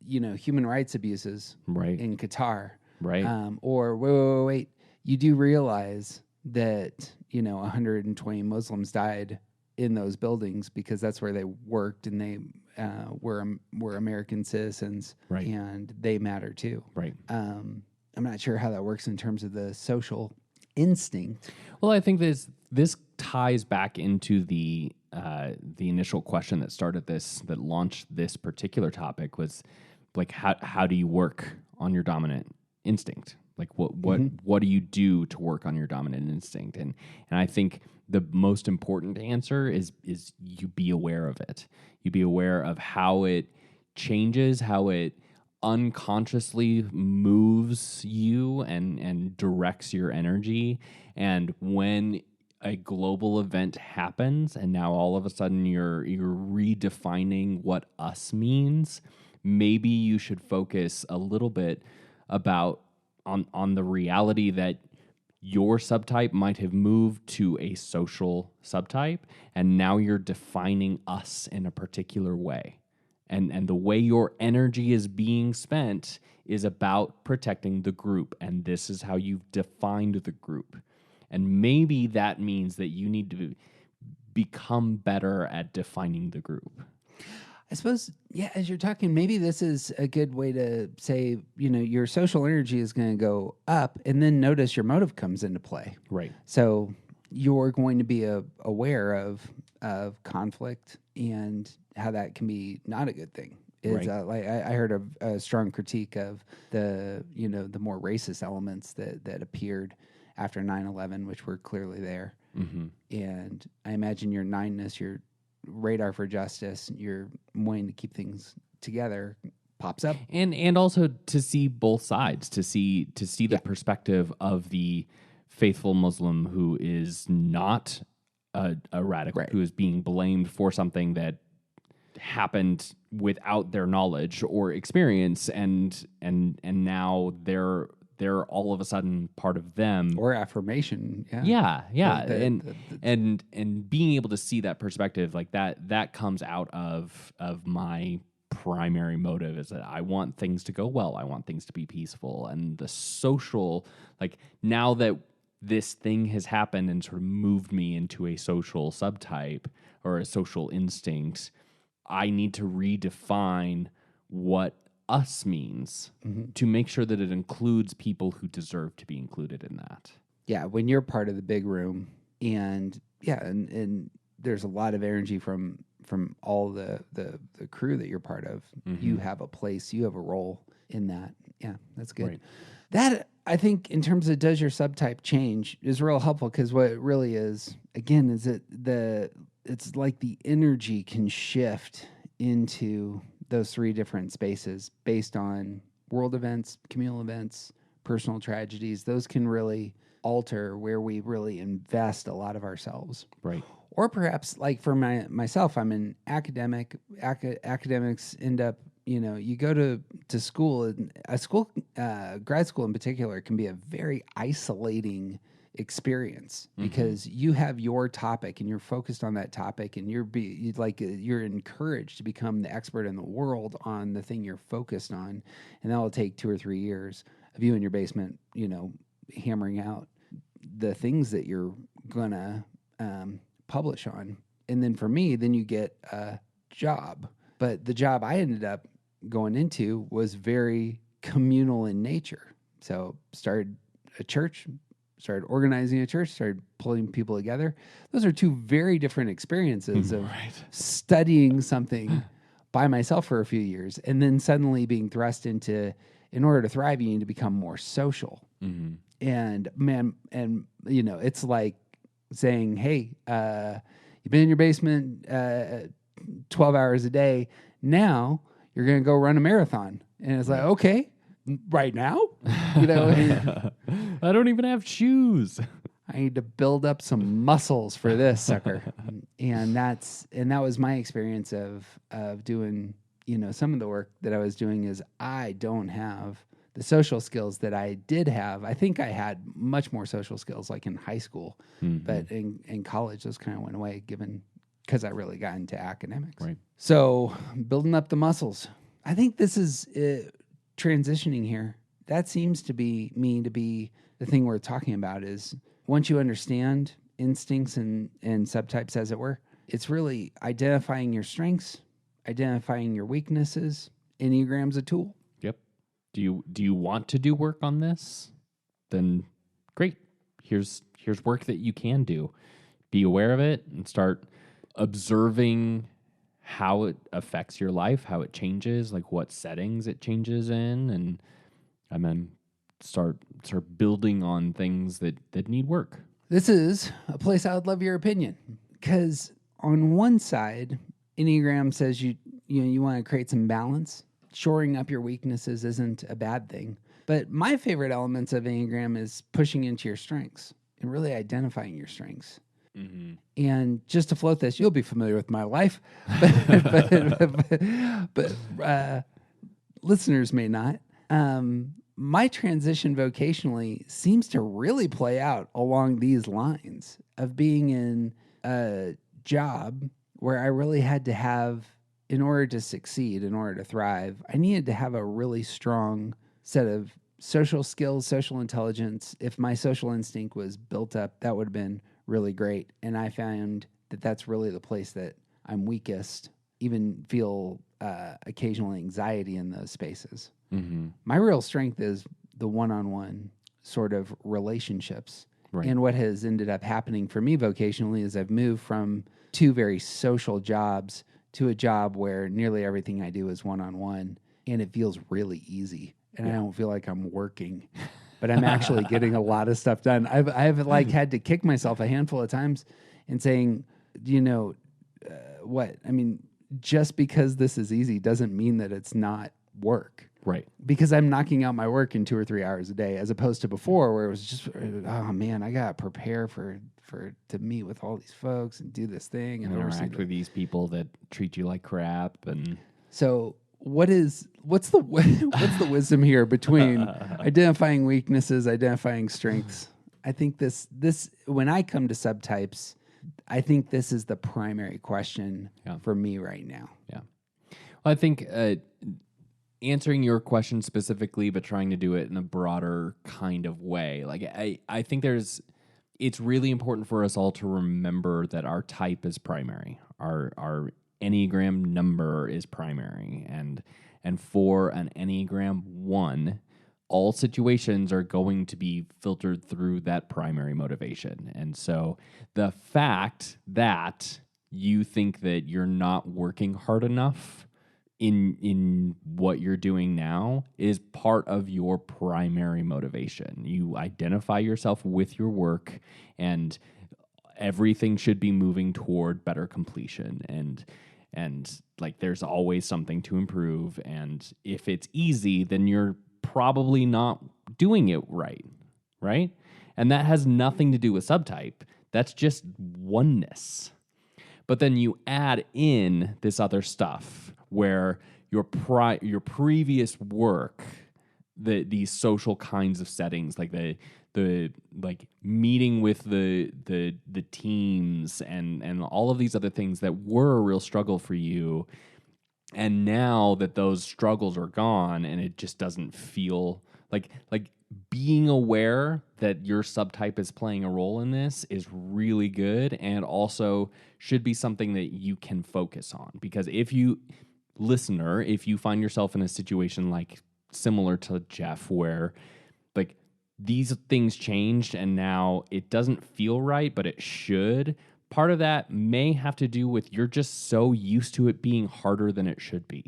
human rights abuses right in Qatar, right, or wait. You do realize that 120 Muslims died in those buildings because that's where they worked, and they were American citizens, right, and they matter too, right. I'm not sure how that works in terms of the social instinct. Well, I think this ties back into the initial question that started this, that launched this particular topic, was like how do you work on your dominant instinct? Like what do you do to work on your dominant instinct? And I think the most important answer is you be aware of it. You be aware of how it changes, how it unconsciously moves you and directs your energy. And when a global event happens and now all of a sudden you're redefining what us means, maybe you should focus a little bit on the reality that your subtype might have moved to a social subtype, and now you're defining us in a particular way. And the way your energy is being spent is about protecting the group, and this is how you've defined the group. And maybe that means that you need to become better at defining the group. I suppose, yeah, as you're talking, maybe this is a good way to say, your social energy is going to go up, and then notice your motive comes into play. Right. So you're going to be aware of conflict and how that can be not a good thing. Is Right. like I heard a strong critique of the the more racist elements that appeared after 9/11, which were clearly there. Mm-hmm. And I imagine your nineness, your radar for justice, your wanting to keep things together pops up. And also to see both sides, to see the perspective of the faithful Muslim who is not a radical, Right. who is being blamed for something that happened without their knowledge or experience, and now they're all of a sudden part of them. Or affirmation. Yeah. Yeah. The- And being able to see that perspective like that comes out of my primary motive is that I want things to go well. I want things to be peaceful. And the social, like now that this thing has happened and sort of moved me into a social subtype or a social instinct, I need to redefine what us means to make sure that it includes people who deserve to be included in that. Yeah, when you're part of the big room, and there's a lot of energy from all the crew that you're part of. You have a place, you have a role in that. Yeah, that's good. Right. That, I think, in terms of does your subtype change, is real helpful, because what it really is, again, is that it's like the energy can shift into those three different spaces based on world events, communal events, personal tragedies. Those can really alter where we really invest a lot of ourselves. Right. Or perhaps, like for myself, I'm an academic. Academics end up, you go to school, and grad school in particular, can be a very isolating experience because you have your topic and you're focused on that topic, and you're encouraged to become the expert in the world on the thing you're focused on, and that will take 2 or 3 years of you in your basement, hammering out the things that you're gonna publish on. And then for me, then you get a job, but the job I ended up going into was very communal in nature. So started a church, started organizing a church, started pulling people together. Those are two very different experiences of studying something by myself for a few years, and then suddenly being thrust into, in order to thrive, you need to become more social. Mm-hmm. And man, it's like saying, hey, you've been in your basement 12 hours a day. Now you're going to go run a marathon. And it's like, okay, right now? I don't even have shoes. I need to build up some muscles for this sucker. and that was my experience of doing, some of the work that I was doing is I don't have the social skills that I did have. I think I had much more social skills like in high school, but in college, those kind of went away because I really got into academics. Right. So building up the muscles. I think this is transitioning here. That seems to be the thing we're talking about is once you understand instincts and subtypes, as it were, it's really identifying your strengths, identifying your weaknesses. Enneagram's a tool. Yep. Do you want to do work on this? Then great. Here's work that you can do. Be aware of it and start observing how it affects your life, how it changes, like what settings it changes in, and then start building on things that need work. This is a place I would love your opinion, because on one side, Enneagram says you want to create some balance. Shoring up your weaknesses isn't a bad thing. But my favorite elements of Enneagram is pushing into your strengths and really identifying your strengths. Mm-hmm. And just to float this, you'll be familiar with my life, but listeners may not. my transition vocationally seems to really play out along these lines of being in a job where I really had to have, in order to succeed, in order to thrive, I needed to have a really strong set of social skills, social intelligence. If my social instinct was built up, that would have been really great. And I found that that's really the place that I'm weakest, even feel occasional anxiety in those spaces. Mm-hmm. My real strength is the one-on-one sort of relationships. Right. And what has ended up happening for me vocationally is I've moved from 2 very social jobs to a job where nearly everything I do is one-on-one, and it feels really easy. And I don't feel like I'm working, but I'm actually getting a lot of stuff done. I've like had to kick myself a handful of times and saying, what? I mean, just because this is easy doesn't mean that it's not work. Right. Because I'm knocking out my work in 2 or 3 hours a day, as opposed to before where it was just, oh man, I got to prepare to meet with all these folks and do this thing and interact with these people that treat you like crap. And so what's the wisdom here between identifying weaknesses, identifying strengths? I think this when I come to subtypes, I think this is the primary question for me right now. Yeah. Well, I think answering your question specifically, but trying to do it in a broader kind of way. Like I think it's really important for us all to remember that our type is primary. Our Enneagram number is primary. And for an Enneagram 1, all situations are going to be filtered through that primary motivation. And so the fact that you think that you're not working hard enough in what you're doing now is part of your primary motivation. You identify yourself with your work, and everything should be moving toward better completion. And like there's always something to improve. And if it's easy, then you're probably not doing it right? And that has nothing to do with subtype. That's just oneness. But then you add in this other stuff where your previous work, these social kinds of settings, like the like meeting with the teams and all of these other things that were a real struggle for you, and now that those struggles are gone and it just doesn't feel like being aware that your subtype is playing a role in this is really good, and also should be something that you can focus on. Because if you find yourself in a situation like similar to Jeff, where like these things changed and now it doesn't feel right, but it should, part of that may have to do with you're just so used to it being harder than it should be.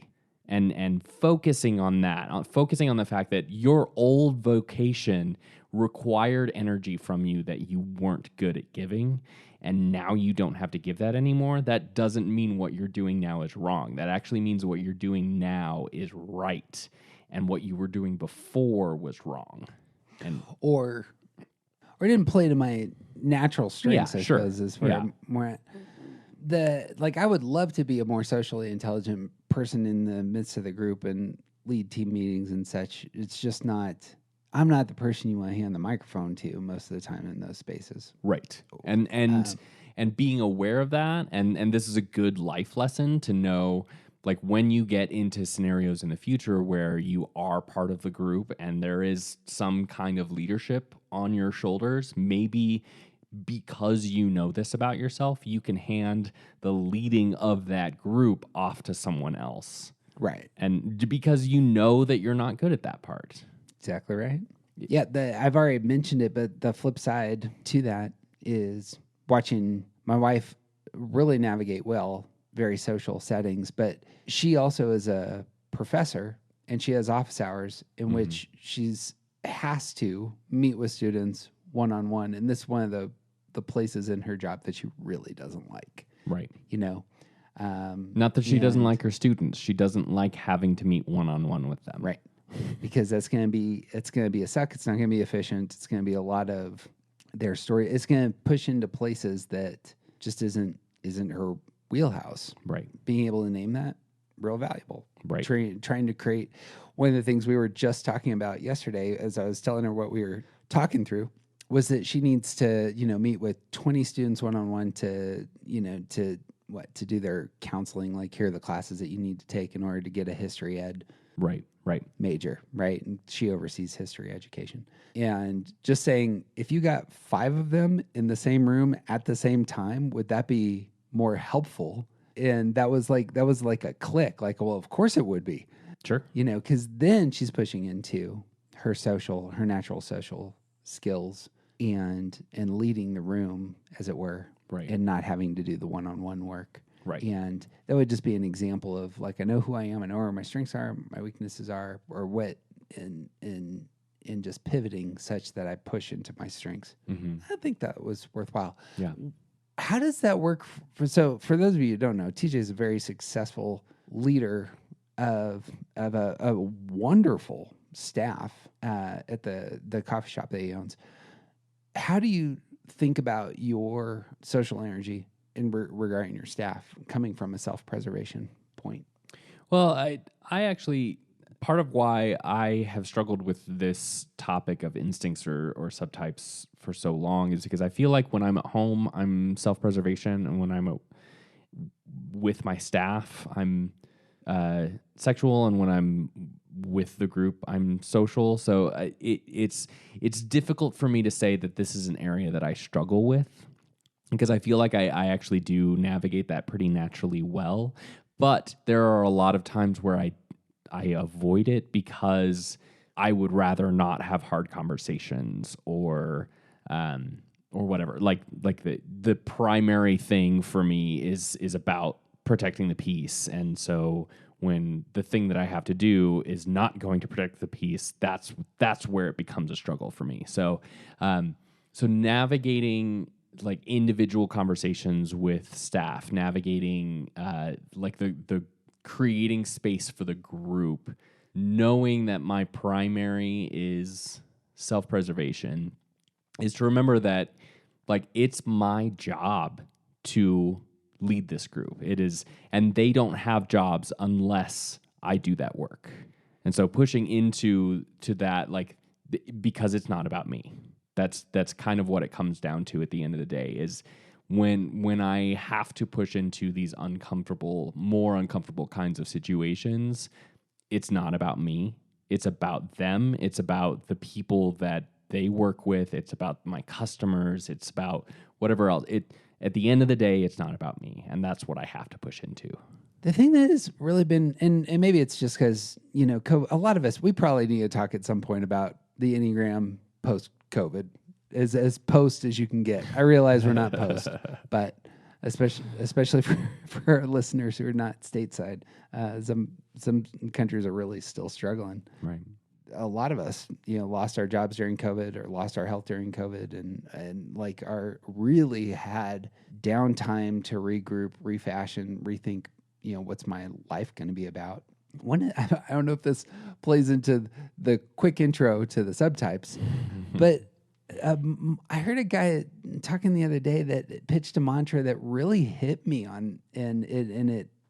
And focusing on that, focusing on the fact that your old vocation required energy from you that you weren't good at giving, and now you don't have to give that anymore, that doesn't mean what you're doing now is wrong. That actually means what you're doing now is right, and what you were doing before was wrong. And Or it didn't play to my natural strengths, I suppose, is where I'm more at. I would love to be a more socially intelligent person in the midst of the group and lead team meetings and such. It's just not, I'm not the person you want to hand the microphone to most of the time in those spaces. Right. And being aware of that, and this is a good life lesson to know, like when you get into scenarios in the future where you are part of the group and there is some kind of leadership on your shoulders, maybe because you know this about yourself, you can hand the leading of that group off to someone else. Right. And because you know that you're not good at that part. Exactly right. Yeah, I've already mentioned it, but the flip side to that is watching my wife really navigate well very social settings, but she also is a professor and she has office hours in which she's has to meet with students one-on-one, and this is one of the places in her job that she really doesn't like. Right. Not that she doesn't like her students. She doesn't like having to meet one-on-one with them. Right. Because it's going to be a suck. It's not going to be efficient. It's going to be a lot of their story. It's going to push into places that just isn't her wheelhouse. Right. Being able to name that, real valuable. Right. Trying to create one of the things we were just talking about yesterday, as I was telling her what we were talking through, was that she needs to, meet with 20 students one-on-one to do their counseling, like here are the classes that you need to take in order to get a history ed Right. major, right? And she oversees history education. And just saying, if you got 5 of them in the same room at the same time, would that be more helpful? And that was like a click, like, well, of course it would be, Sure. because then she's pushing into her natural social skills and leading the room, as it were, Right. and not having to do the one-on-one work. Right. And that would just be an example of, like, I know who I am, I know where my strengths are, my weaknesses are, or what, in just pivoting such that I push into my strengths. Mm-hmm. I think that was worthwhile. Yeah. How does that work? For those of you who don't know, TJ is a very successful leader of a wonderful staff at the coffee shop that he owns. How do you think about your social energy regarding your staff coming from a self-preservation point? Well, I actually, part of why I have struggled with this topic of instincts or subtypes for so long is because I feel like when I'm at home, I'm self-preservation, and when I'm with my staff, I'm sexual, and when I'm with the group, I'm social. So it's difficult for me to say that this is an area that I struggle with, because I feel like I actually do navigate that pretty naturally well. But there are a lot of times where I avoid it because I would rather not have hard conversations or whatever. Like the primary thing for me is about protecting the peace. And so when the thing that I have to do is not going to protect the peace, that's where it becomes a struggle for me. So navigating like individual conversations with staff, navigating like the creating space for the group, knowing that my primary is self-preservation, is to remember that like it's my job to lead this group. It is, and they don't have jobs unless I do that work. And so pushing into that, like, because it's not about me. That's kind of what it comes down to at the end of the day, is when I have to push into these more uncomfortable kinds of situations, it's not about me. It's about them. It's about the people that they work with. It's about my customers. It's about whatever else. At the end of the day, it's not about me, and that's what I have to push into. The thing that has really been, and maybe it's just because, a lot of us, we probably need to talk at some point about the Enneagram post-COVID, as post as you can get. I realize we're not post, but especially for our listeners who are not stateside, some countries are really still struggling. Right. A lot of us, lost our jobs during COVID or lost our health during COVID, and like really had downtime to regroup, refashion, rethink, what's my life going to be about. I don't know if this plays into the quick intro to the subtypes, but I heard a guy talking the other day that pitched a mantra that really hit me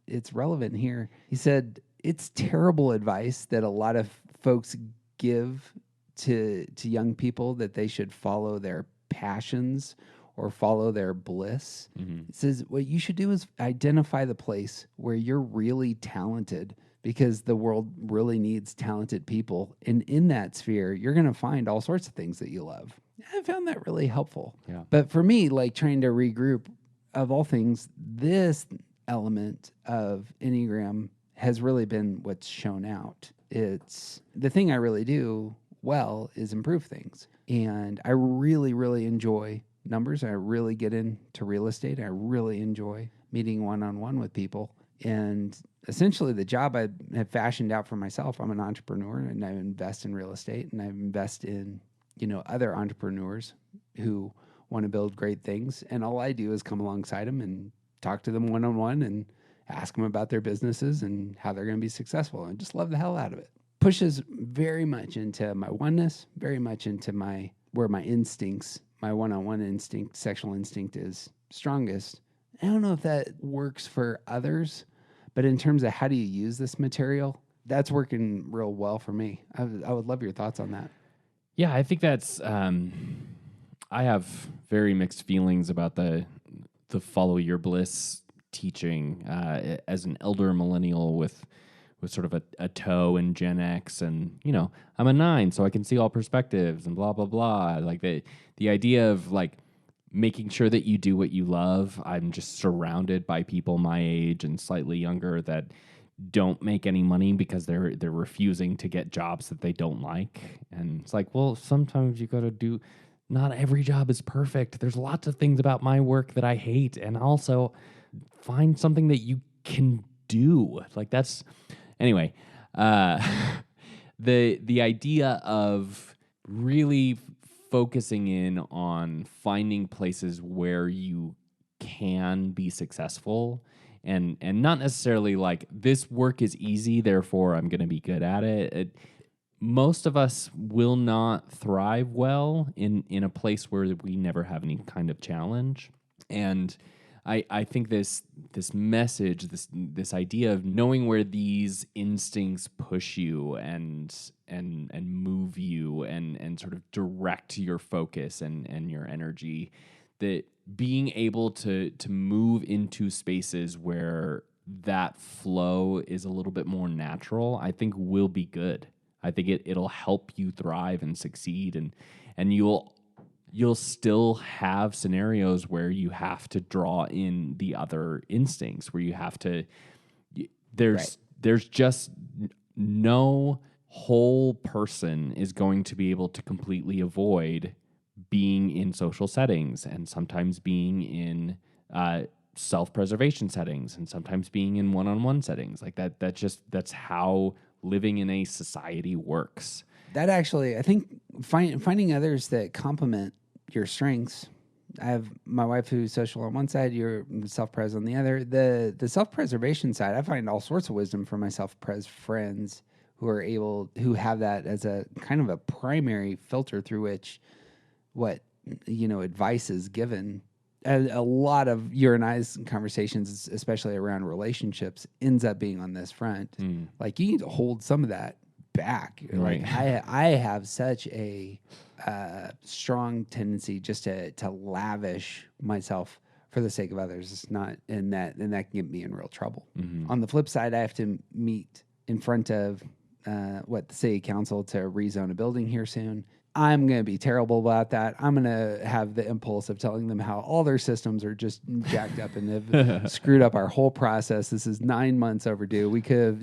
it's relevant here. He said, it's terrible advice that a lot of folks give to young people, that they should follow their passions or follow their bliss. Mm-hmm. It says what you should do is identify the place where you're really talented, because the world really needs talented people. And in that sphere, you're going to find all sorts of things that you love. I found that really helpful. Yeah. But for me, like trying to regroup, of all things, this element of Enneagram has really been what's shown out. It's the thing I really do well is improve things. And I really, really enjoy numbers. I really get into real estate. I really enjoy meeting one-on-one with people. And essentially the job I have fashioned out for myself, I'm an entrepreneur, and I invest in real estate, and I invest in, other entrepreneurs who want to build great things. And all I do is come alongside them and talk to them one-on-one and ask them about their businesses and how they're going to be successful. I just love the hell out of it. Pushes very much into my oneness, very much into where my instincts, my one-on-one instinct, sexual instinct is strongest. I don't know if that works for others, But in terms of how do you use this material, that's working real well for me. I would love your thoughts on that. Yeah, I think that's. I have very mixed feelings about the follow your bliss teaching as an elder millennial with sort of a toe in Gen X, and I'm a 9, so I can see all perspectives and blah blah blah. Like the idea of like making sure that you do what you love. I'm just surrounded by people my age and slightly younger that don't make any money because they're refusing to get jobs that they don't like. And it's like, well, sometimes you got to do. Not every job is perfect. There's lots of things about my work that I hate, and also find something that you can do. Like that's anyway. The idea of really focusing in on finding places where you can be successful, and not necessarily like this work is easy, therefore I'm going to be good at it. Most of us will not thrive well in a place where we never have any kind of challenge. And I think this message, this idea of knowing where these instincts push you and move you and sort of direct your focus and your energy, that being able to move into spaces where that flow is a little bit more natural, I think will be good. I think it'll help you thrive and succeed, and you'll still have scenarios where you have to draw in the other instincts, where you have to. There's just no whole person is going to be able to completely avoid being in social settings, and sometimes being in self-preservation settings, and sometimes being in one-on-one settings like that. That's how living in a society works. That actually, I think finding others that complement your strengths. I have my wife who's social on one side, you're self-pres on the other. The self-preservation side, I find all sorts of wisdom from my self-pres friends who have that as a kind of a primary filter through which advice is given. A lot of your and I's conversations, especially around relationships, ends up being on this front. Like you need to hold some of that back. Right. Like I have such a strong tendency just to lavish myself for the sake of others. It's not, and that can get me in real trouble. On the flip side, I have to meet in front of the city council to rezone a building here soon. I'm going to be terrible about that. I'm going to have the impulse of telling them how all their systems are just jacked up and have screwed up our whole process. This is 9 months overdue.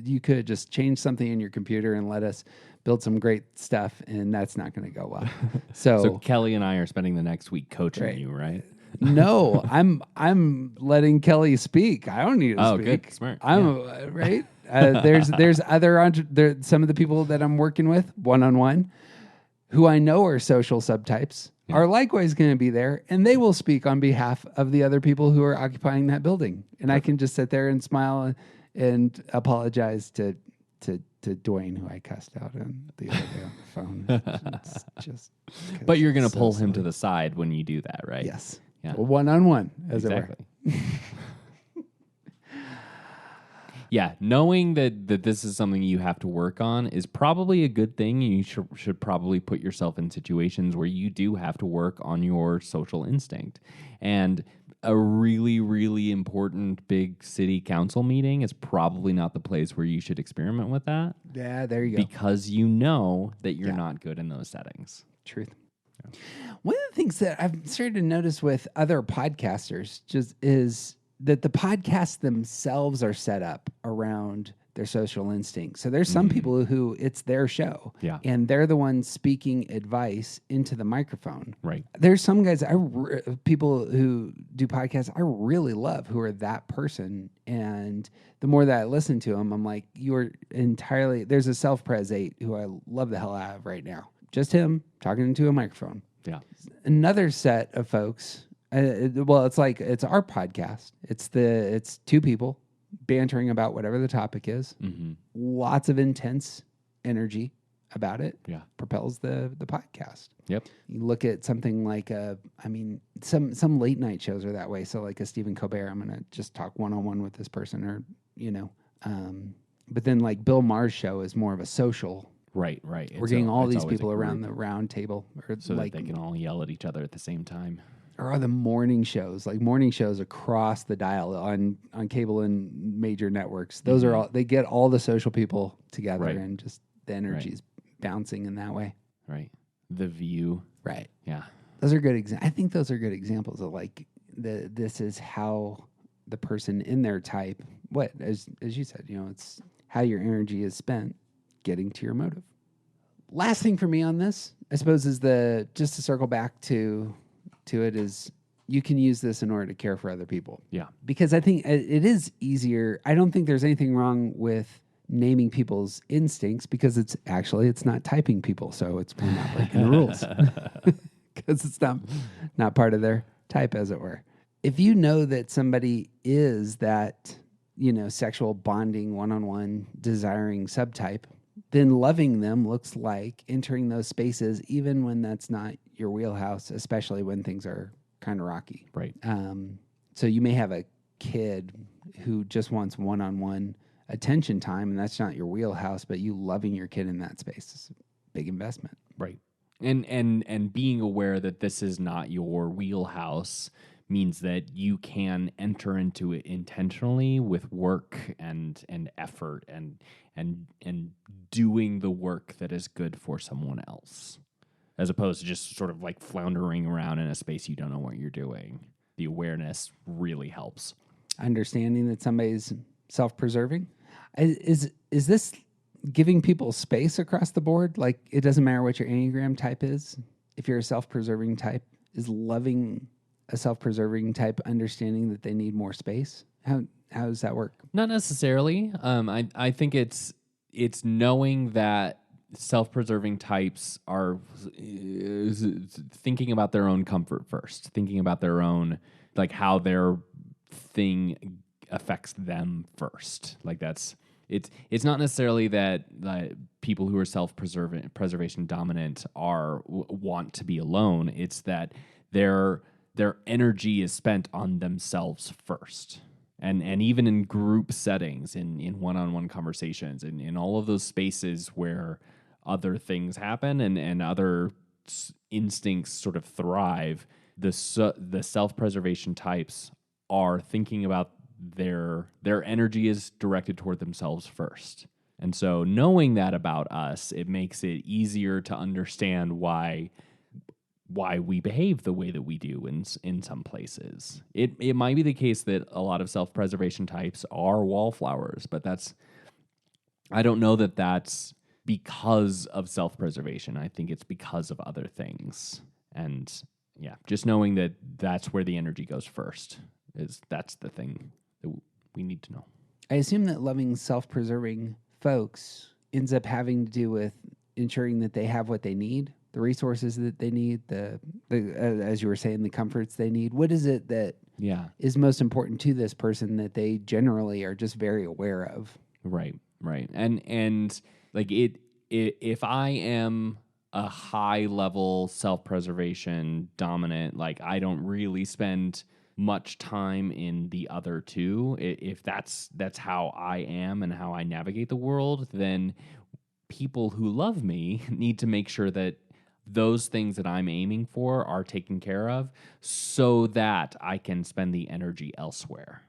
You could just change something in your computer and let us build some great stuff, and that's not going to go well. So Kelly and I are spending the next week coaching you, right? No, I'm letting Kelly speak. I don't need to speak. Oh, good, smart. Right. There's other some of the people that I'm working with one-on-one, who I know are social subtypes, are likewise going to be there, and they will speak on behalf of the other people who are occupying that building. And I can just sit there and smile and apologize to Dwayne, who I cussed out the other day on the phone. It's just, but you're going to pull him to the side when you do that, right? Yes. Yeah. One-on-one, as it were. Yeah, knowing that this is something you have to work on is probably a good thing. You should probably put yourself in situations where you do have to work on your social instinct. And a really, really important big city council meeting is probably not the place where you should experiment with that. Yeah, there you go. Because you know that you're not good in those settings. Truth. Yeah. One of the things that I've started to notice with other podcasters just is that the podcasts themselves are set up around their social instincts. So there's some people who it's their show, and they're the ones speaking advice into the microphone. Right. There's some guys, people who do podcasts, I really love who are that person. And the more that I listen to them, I'm like, there's a self-pres 8 who I love the hell out of right now. Just him talking into a microphone. Yeah. Another set of folks. It's our podcast. It's two people bantering about whatever the topic is. Mm-hmm. Lots of intense energy. about it Yeah. propels the podcast. Yep. You look at something like some late night shows are that way. So like a Stephen Colbert, I'm going to just talk one-on-one with this person, or, but then like Bill Maher's show is more of a social. Right. We're getting all these people around the round table, or so like, that they can all yell at each other at the same time. or the morning shows, like morning shows across the dial on cable and major networks. Those are all, they get all the social people together, Right. and just the energy's bouncing in that way. Right. The View. Right. Yeah. Those are good I think those are good examples of like this is how the person in their type, as you said, it's how your energy is spent getting to your motive. Last thing for me on this, I suppose, is just to circle back to it, is you can use this in order to care for other people. Yeah. Because I think it is easier. I don't think there's anything wrong with naming people's instincts, because it's not typing people, so we're not breaking the rules, because it's not part of their type, as it were. If you know that somebody is that, sexual bonding, one-on-one desiring subtype, then loving them looks like entering those spaces, even when that's not your wheelhouse, especially when things are kind of rocky. Right. So you may have a kid who just wants one-on-one attention time, and that's not your wheelhouse, but you loving your kid in that space is a big investment. Right. And being aware that this is not your wheelhouse means that you can enter into it intentionally with work and effort and doing the work that is good for someone else, as opposed to just sort of like floundering around in a space you don't know what you're doing. The awareness really helps. Understanding that somebody's self-preserving. Is this giving people space across the board? Like, it doesn't matter what your Enneagram type is. If you're a self-preserving type, is loving a self-preserving type understanding that they need more space? How does that work? Not necessarily. I think it's knowing that self-preserving types are thinking about their own comfort first, thinking about their own, like, how their thing affects them first. Like, it's not necessarily that people who are self-preservation dominant want to be alone. It's that their energy is spent on themselves first. And even in group settings, in one-on-one conversations, in all of those spaces where other things happen and other instincts sort of thrive, the self-preservation types are thinking about their energy is directed toward themselves first. And so knowing that about us, it makes it easier to understand why we behave the way that we do in some places. It might be the case that a lot of self-preservation types are wallflowers, but I don't know that that's because of self-preservation. I think it's because of other things. And yeah, just knowing that that's where the energy goes first, that's the thing that we need to know. I assume that loving self-preserving folks ends up having to do with ensuring that they have what they need, the resources that they need, the as you were saying, the comforts they need. What is it that is most important to this person that they generally are just very aware of? Right. And like if I am a high level self-preservation dominant, like, I don't really spend much time in the other two. If that's how I am and how I navigate the world, then people who love me need to make sure that those things that I'm aiming for are taken care of, so that I can spend the energy elsewhere.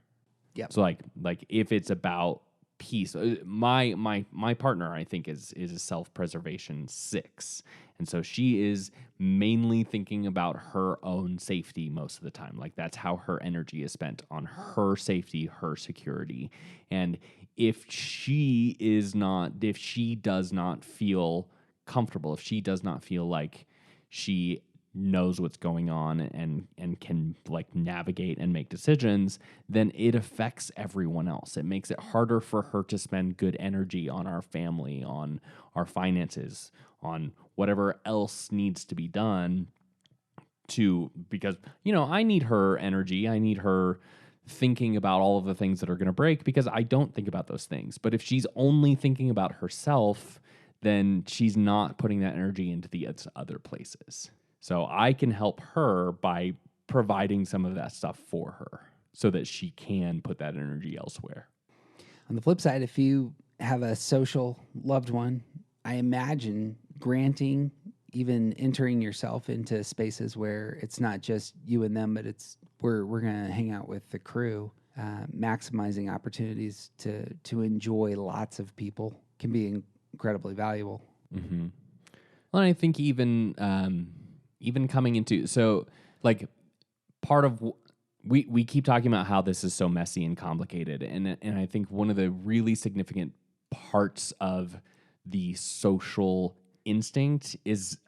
Yeah. So like if it's about peace, my partner, I think, is a self-preservation 6, and so she is mainly thinking about her own safety most of the time. Like, that's how her energy is spent, on her safety, her security. And if she does not feel comfortable, if she does not feel like she knows what's going on and can, like, navigate and make decisions, then it affects everyone else. It makes it harder for her to spend good energy on our family, on our finances, on whatever else needs to be done because I need her energy. I need her thinking about all of the things that are going to break, because I don't think about those things. But if she's only thinking about herself, then she's not putting that energy into the other places. So I can help her by providing some of that stuff for her so that she can put that energy elsewhere. On the flip side, if you have a social loved one, I imagine granting, even entering yourself into spaces where it's not just you and them, but it's we're going to hang out with the crew, maximizing opportunities to enjoy lots of people can be incredibly valuable. Mm-hmm. Well, I think even coming into, so like part of we keep talking about how this is so messy and complicated, and I think one of the really significant parts of the social instinct is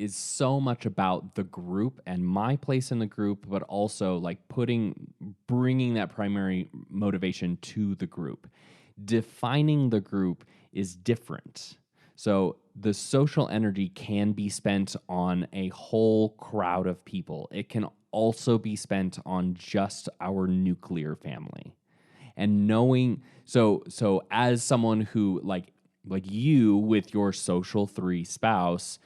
so much about the group and my place in the group, but also like bringing that primary motivation to the group. Defining the group is different. So the social energy can be spent on a whole crowd of people. It can also be spent on just our nuclear family. And knowing, so as someone who like you with your social 3 spouse,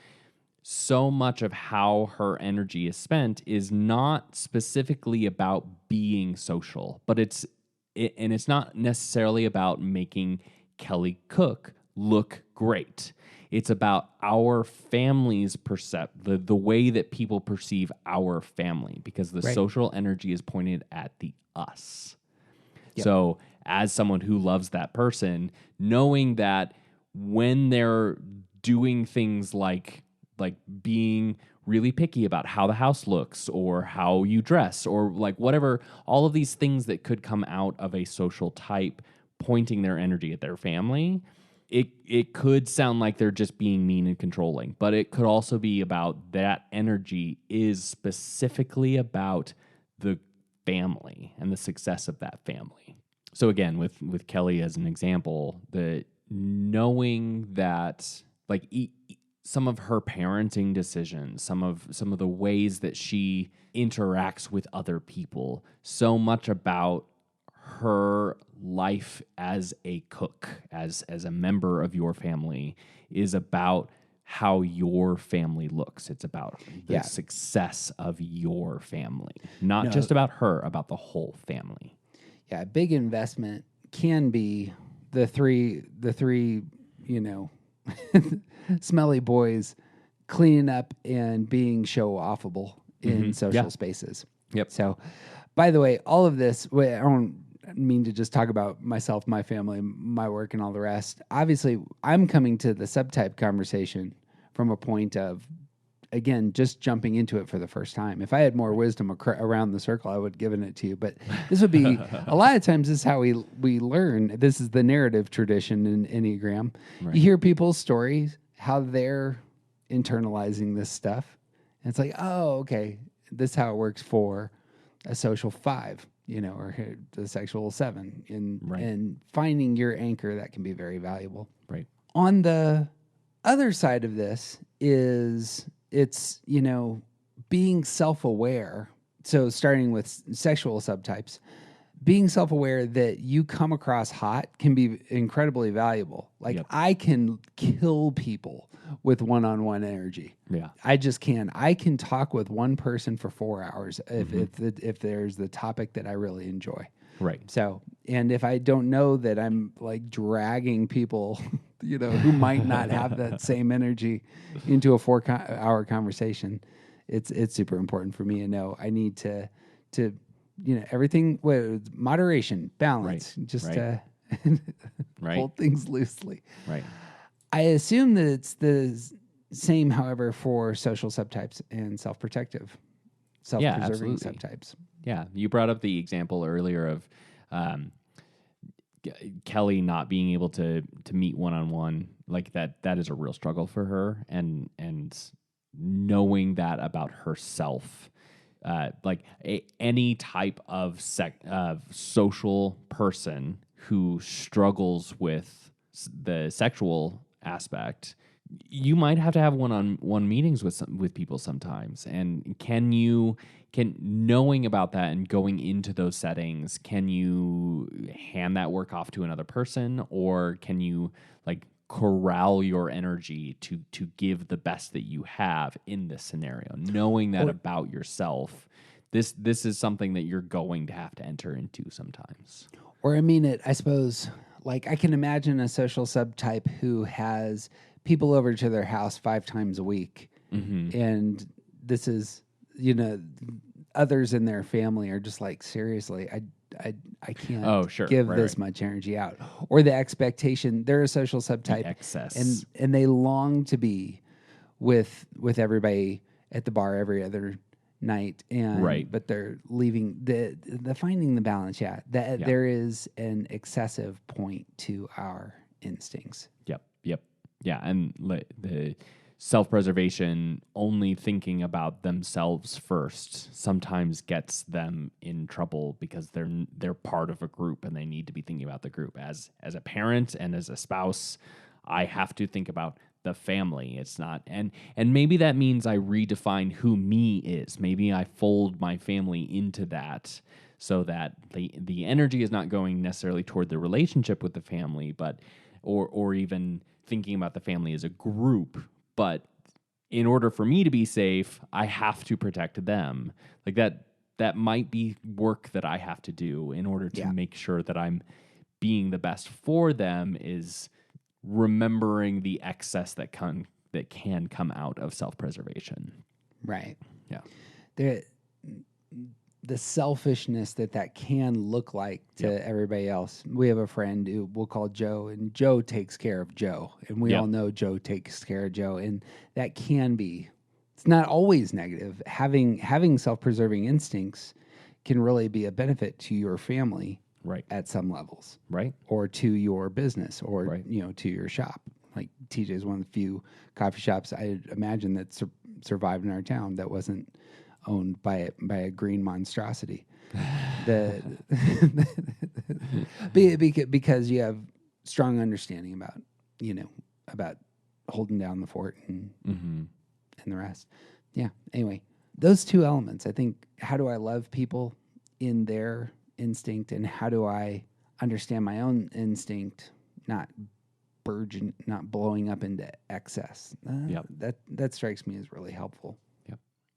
so much of how her energy is spent is not specifically about being social, but it's not necessarily about making Kelly Cook look great. It's about our family's the way that people perceive our family, because the social energy is pointed at the us. Yep. So as someone who loves that person, knowing that when they're doing things like being really picky about how the house looks or how you dress or like whatever, all of these things that could come out of a social type pointing their energy at their family, it could sound like they're just being mean and controlling, but it could also be about that energy is specifically about the family and the success of that family. So again, with Kelly as an example, the knowing that like some of her parenting decisions, some of the ways that she interacts with other people, so much about her life as a cook, as a member of your family, is about how your family looks. It's about the success of your family, not just about her, about the whole family. Yeah, a big investment can be the three, smelly boys cleaning up and being show-offable in social spaces. Yep. So, by the way, all of this, I don't mean to just talk about myself, my family, my work, and all the rest. Obviously, I'm coming to the subtype conversation from a point of, again, just jumping into it for the first time. If I had more wisdom around the circle, I would have given it to you. But this would be, a lot of times this is how we learn. This is the narrative tradition in Enneagram. Right. You hear people's stories, how they're internalizing this stuff. And it's like, oh, okay, this is how it works for a social 5, or the sexual 7. And finding your anchor, that can be very valuable. Right. On the other side of this is it's, being self-aware. So starting with sexual subtypes, being self-aware that you come across hot can be incredibly valuable. Like I can kill people with one-on-one energy. Yeah, I just can. I can talk with one person for 4 hours if there's the topic that I really enjoy. Right. So, and if I don't know that I'm like dragging people, who might not have that same energy into a 4-hour conversation, it's super important for me to know. I need to everything with moderation, balance, just hold things loosely. Right. I assume that it's the same, however, for social subtypes and self-protective, self-preserving subtypes. Yeah, you brought up the example earlier of Kelly not being able to meet one-on-one. Like that is a real struggle for her, and knowing that about herself. Any type of social person who struggles with the sexual aspect, you might have to have one-on-one meetings with people sometimes. And knowing about that and going into those settings, can you hand that work off to another person, or can you like corral your energy to give the best that you have in this scenario, knowing that about yourself. This is something that you're going to have to enter into sometimes. Or I mean, I suppose, like I can imagine a social subtype who has people over to their house 5 times a week. And this is, others in their family are just like, seriously, I can't give this much energy out. Or the expectation, they're a social subtype. The excess. And they long to be with everybody at the bar every other night. And but they're leaving the finding the balance. There is an excessive point to our instincts. Yep. Yeah, and the self-preservation, only thinking about themselves first, sometimes gets them in trouble because they're part of a group and they need to be thinking about the group. As a parent and as a spouse, I have to think about the family. It's not, and maybe that means I redefine who me is. Maybe I fold my family into that so that the energy is not going necessarily toward the relationship with the family, but or even thinking about the family as a group. But in order for me to be safe, I have to protect them. Like that might be work that I have to do in order to make sure that I'm being the best for them, is remembering the excess that can come out of self-preservation. Right. Yeah. The selfishness that can look like to everybody else. We have a friend who we'll call Joe, and Joe takes care of Joe. And we all know Joe takes care of Joe. And that can be, it's not always negative. Having self-preserving instincts can really be a benefit to your family at some levels. Right. Or to your business or, to your shop. Like TJ is one of the few coffee shops I imagine that survived in our town that wasn't owned by a green monstrosity. Because you have strong understanding about holding down the fort and the rest. Yeah. Anyway, those 2 elements, I think, how do I love people in their instinct, and how do I understand my own instinct, not blowing up into excess? That strikes me as really helpful.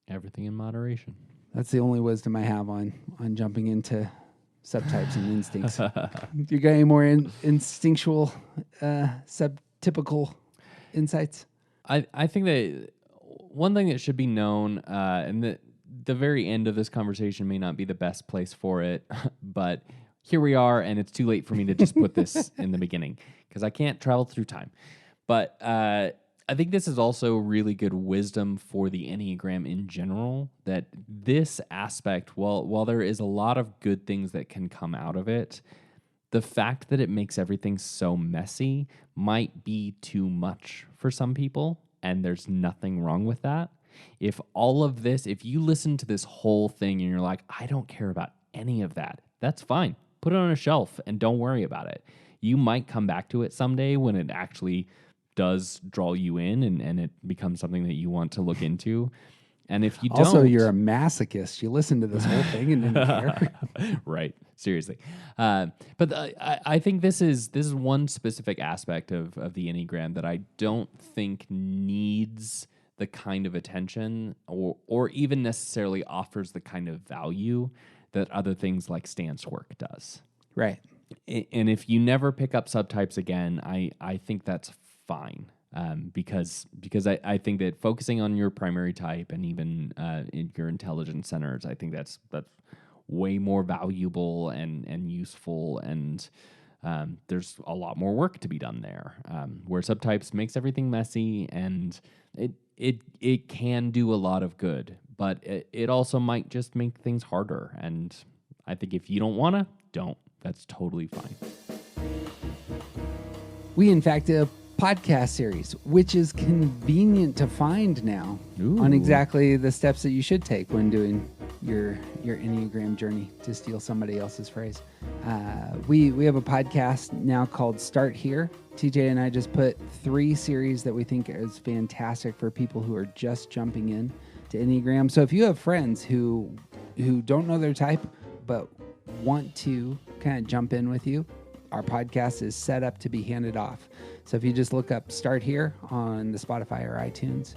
Everything in moderation. That's the only wisdom I have on jumping into subtypes and instincts. You got any more instinctual, subtypical insights? I think that one thing that should be known, and the very end of this conversation may not be the best place for it, but here we are, and it's too late for me to just put this in the beginning because I can't travel through time. But I think this is also really good wisdom for the Enneagram in general, that this aspect, while there is a lot of good things that can come out of it, the fact that it makes everything so messy might be too much for some people, and there's nothing wrong with that. If you listen to this whole thing and you're like, I don't care about any of that, that's fine. Put it on a shelf and don't worry about it. You might come back to it someday when it actually does draw you in and it becomes something that you want to look into. And if you don't... Also, you're a masochist. You listen to this whole thing and didn't care. Right. Seriously. But I think this is one specific aspect of the Enneagram that I don't think needs the kind of attention or even necessarily offers the kind of value that other things like stance work does. Right. And if you never pick up subtypes again, I think that's fine. Because I think that focusing on your primary type and even in your intelligence centers, I think that's way more valuable and useful, and there's a lot more work to be done there. Where subtypes makes everything messy, and it can do a lot of good, but it also might just make things harder. And I think if you don't want to, don't. That's totally fine. We, in fact, did a podcast series, which is convenient to find now. Ooh. On exactly the steps that you should take when doing your Enneagram journey, to steal somebody else's phrase. We have a podcast now called Start Here. TJ and I just put 3 series that we think is fantastic for people who are just jumping in to Enneagram. So if you have friends who don't know their type but want to kind of jump in with you, our podcast is set up to be handed off. So if you just look up Start Here on the Spotify or iTunes,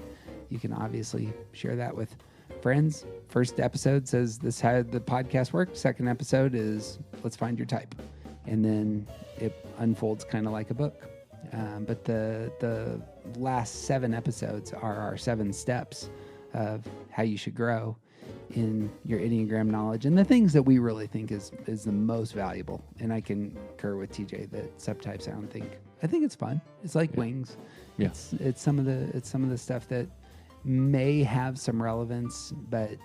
you can obviously share that with friends. First episode says this is how the podcast works. Second episode is let's find your type. And then it unfolds kind of like a book. But the last 7 episodes are our 7 steps of how you should grow in your Enneagram knowledge and the things that we really think is the most valuable. And I can concur with TJ that subtypes, I think it's fun. It's like wings. Yeah. It's some of the stuff that may have some relevance, but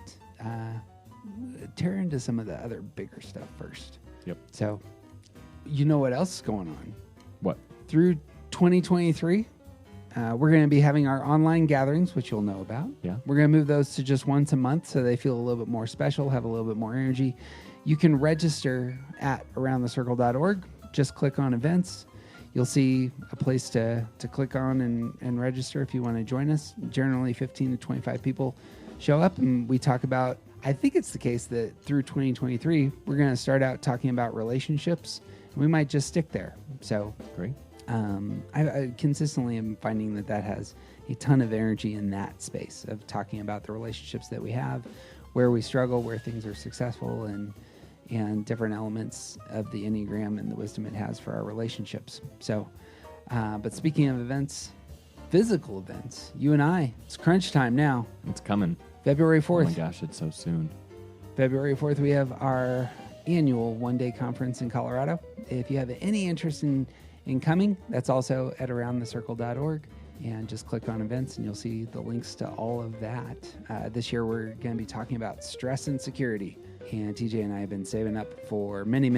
tear into some of the other bigger stuff first. Yep. So you know what else is going on? What? Through 2023, we're going to be having our online gatherings, which you'll know about. Yeah. We're going to move those to just once a month so they feel a little bit more special, have a little bit more energy. You can register at aroundthecircle.org. Just click on events. You'll see a place to click on and register if you want to join us. Generally, 15 to 25 people show up, and we talk about, I think it's the case that through 2023, we're going to start out talking about relationships, and we might just stick there. So Great. I consistently am finding that has a ton of energy in that space of talking about the relationships that we have, where we struggle, where things are successful, and different elements of the Enneagram and the wisdom it has for our relationships. So, but speaking of events, physical events, you and I, it's crunch time now. It's coming. February 4th. Oh my gosh, it's so soon. February 4th, we have our annual one-day conference in Colorado. If you have any interest in coming, that's also at aroundthecircle.org, and just click on events and you'll see the links to all of that. This year we're going to be talking about stress and security, and TJ and I have been saving up for many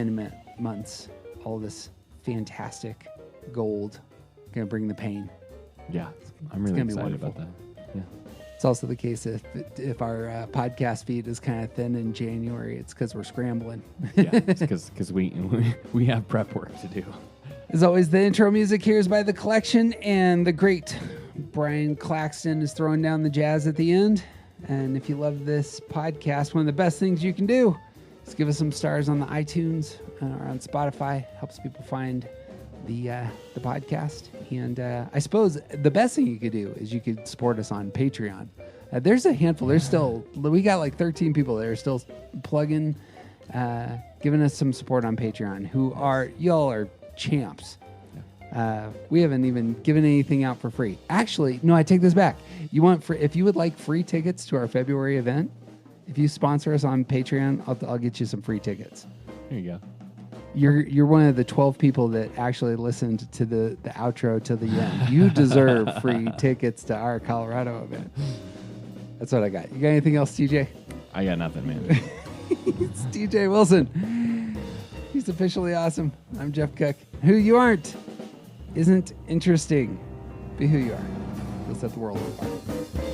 months all this fantastic gold. Going to bring the pain. Yeah, I'm really gonna be excited wonderful. about that. Yeah. It's also the case if our podcast feed is kind of thin in January, it's because we're scrambling. Yeah, because we have prep work to do. As always, the intro music here is by The Collection, and the great Brian Claxton is throwing down the jazz at the end. And if you love this podcast, one of the best things you can do is give us some stars on the iTunes or on Spotify. Helps people find the podcast. And I suppose the best thing you could do is you could support us on Patreon. There's a handful. We got like 13 people that are still plugging, giving us some support on Patreon. Y'all are champs. We haven't even given anything out for free. Actually, no, I take this back. If you would like free tickets to our February event, if you sponsor us on Patreon, I'll get you some free tickets. There you go. You're one of the 12 people that actually listened to the outro to the end. You deserve free tickets to our Colorado event. That's what I got. You got anything else, TJ? I got nothing, man. It's TJ Wilson. He's officially awesome. I'm Jeff Cook. Who you aren't isn't interesting. Be who you are. Let's set the world on fire.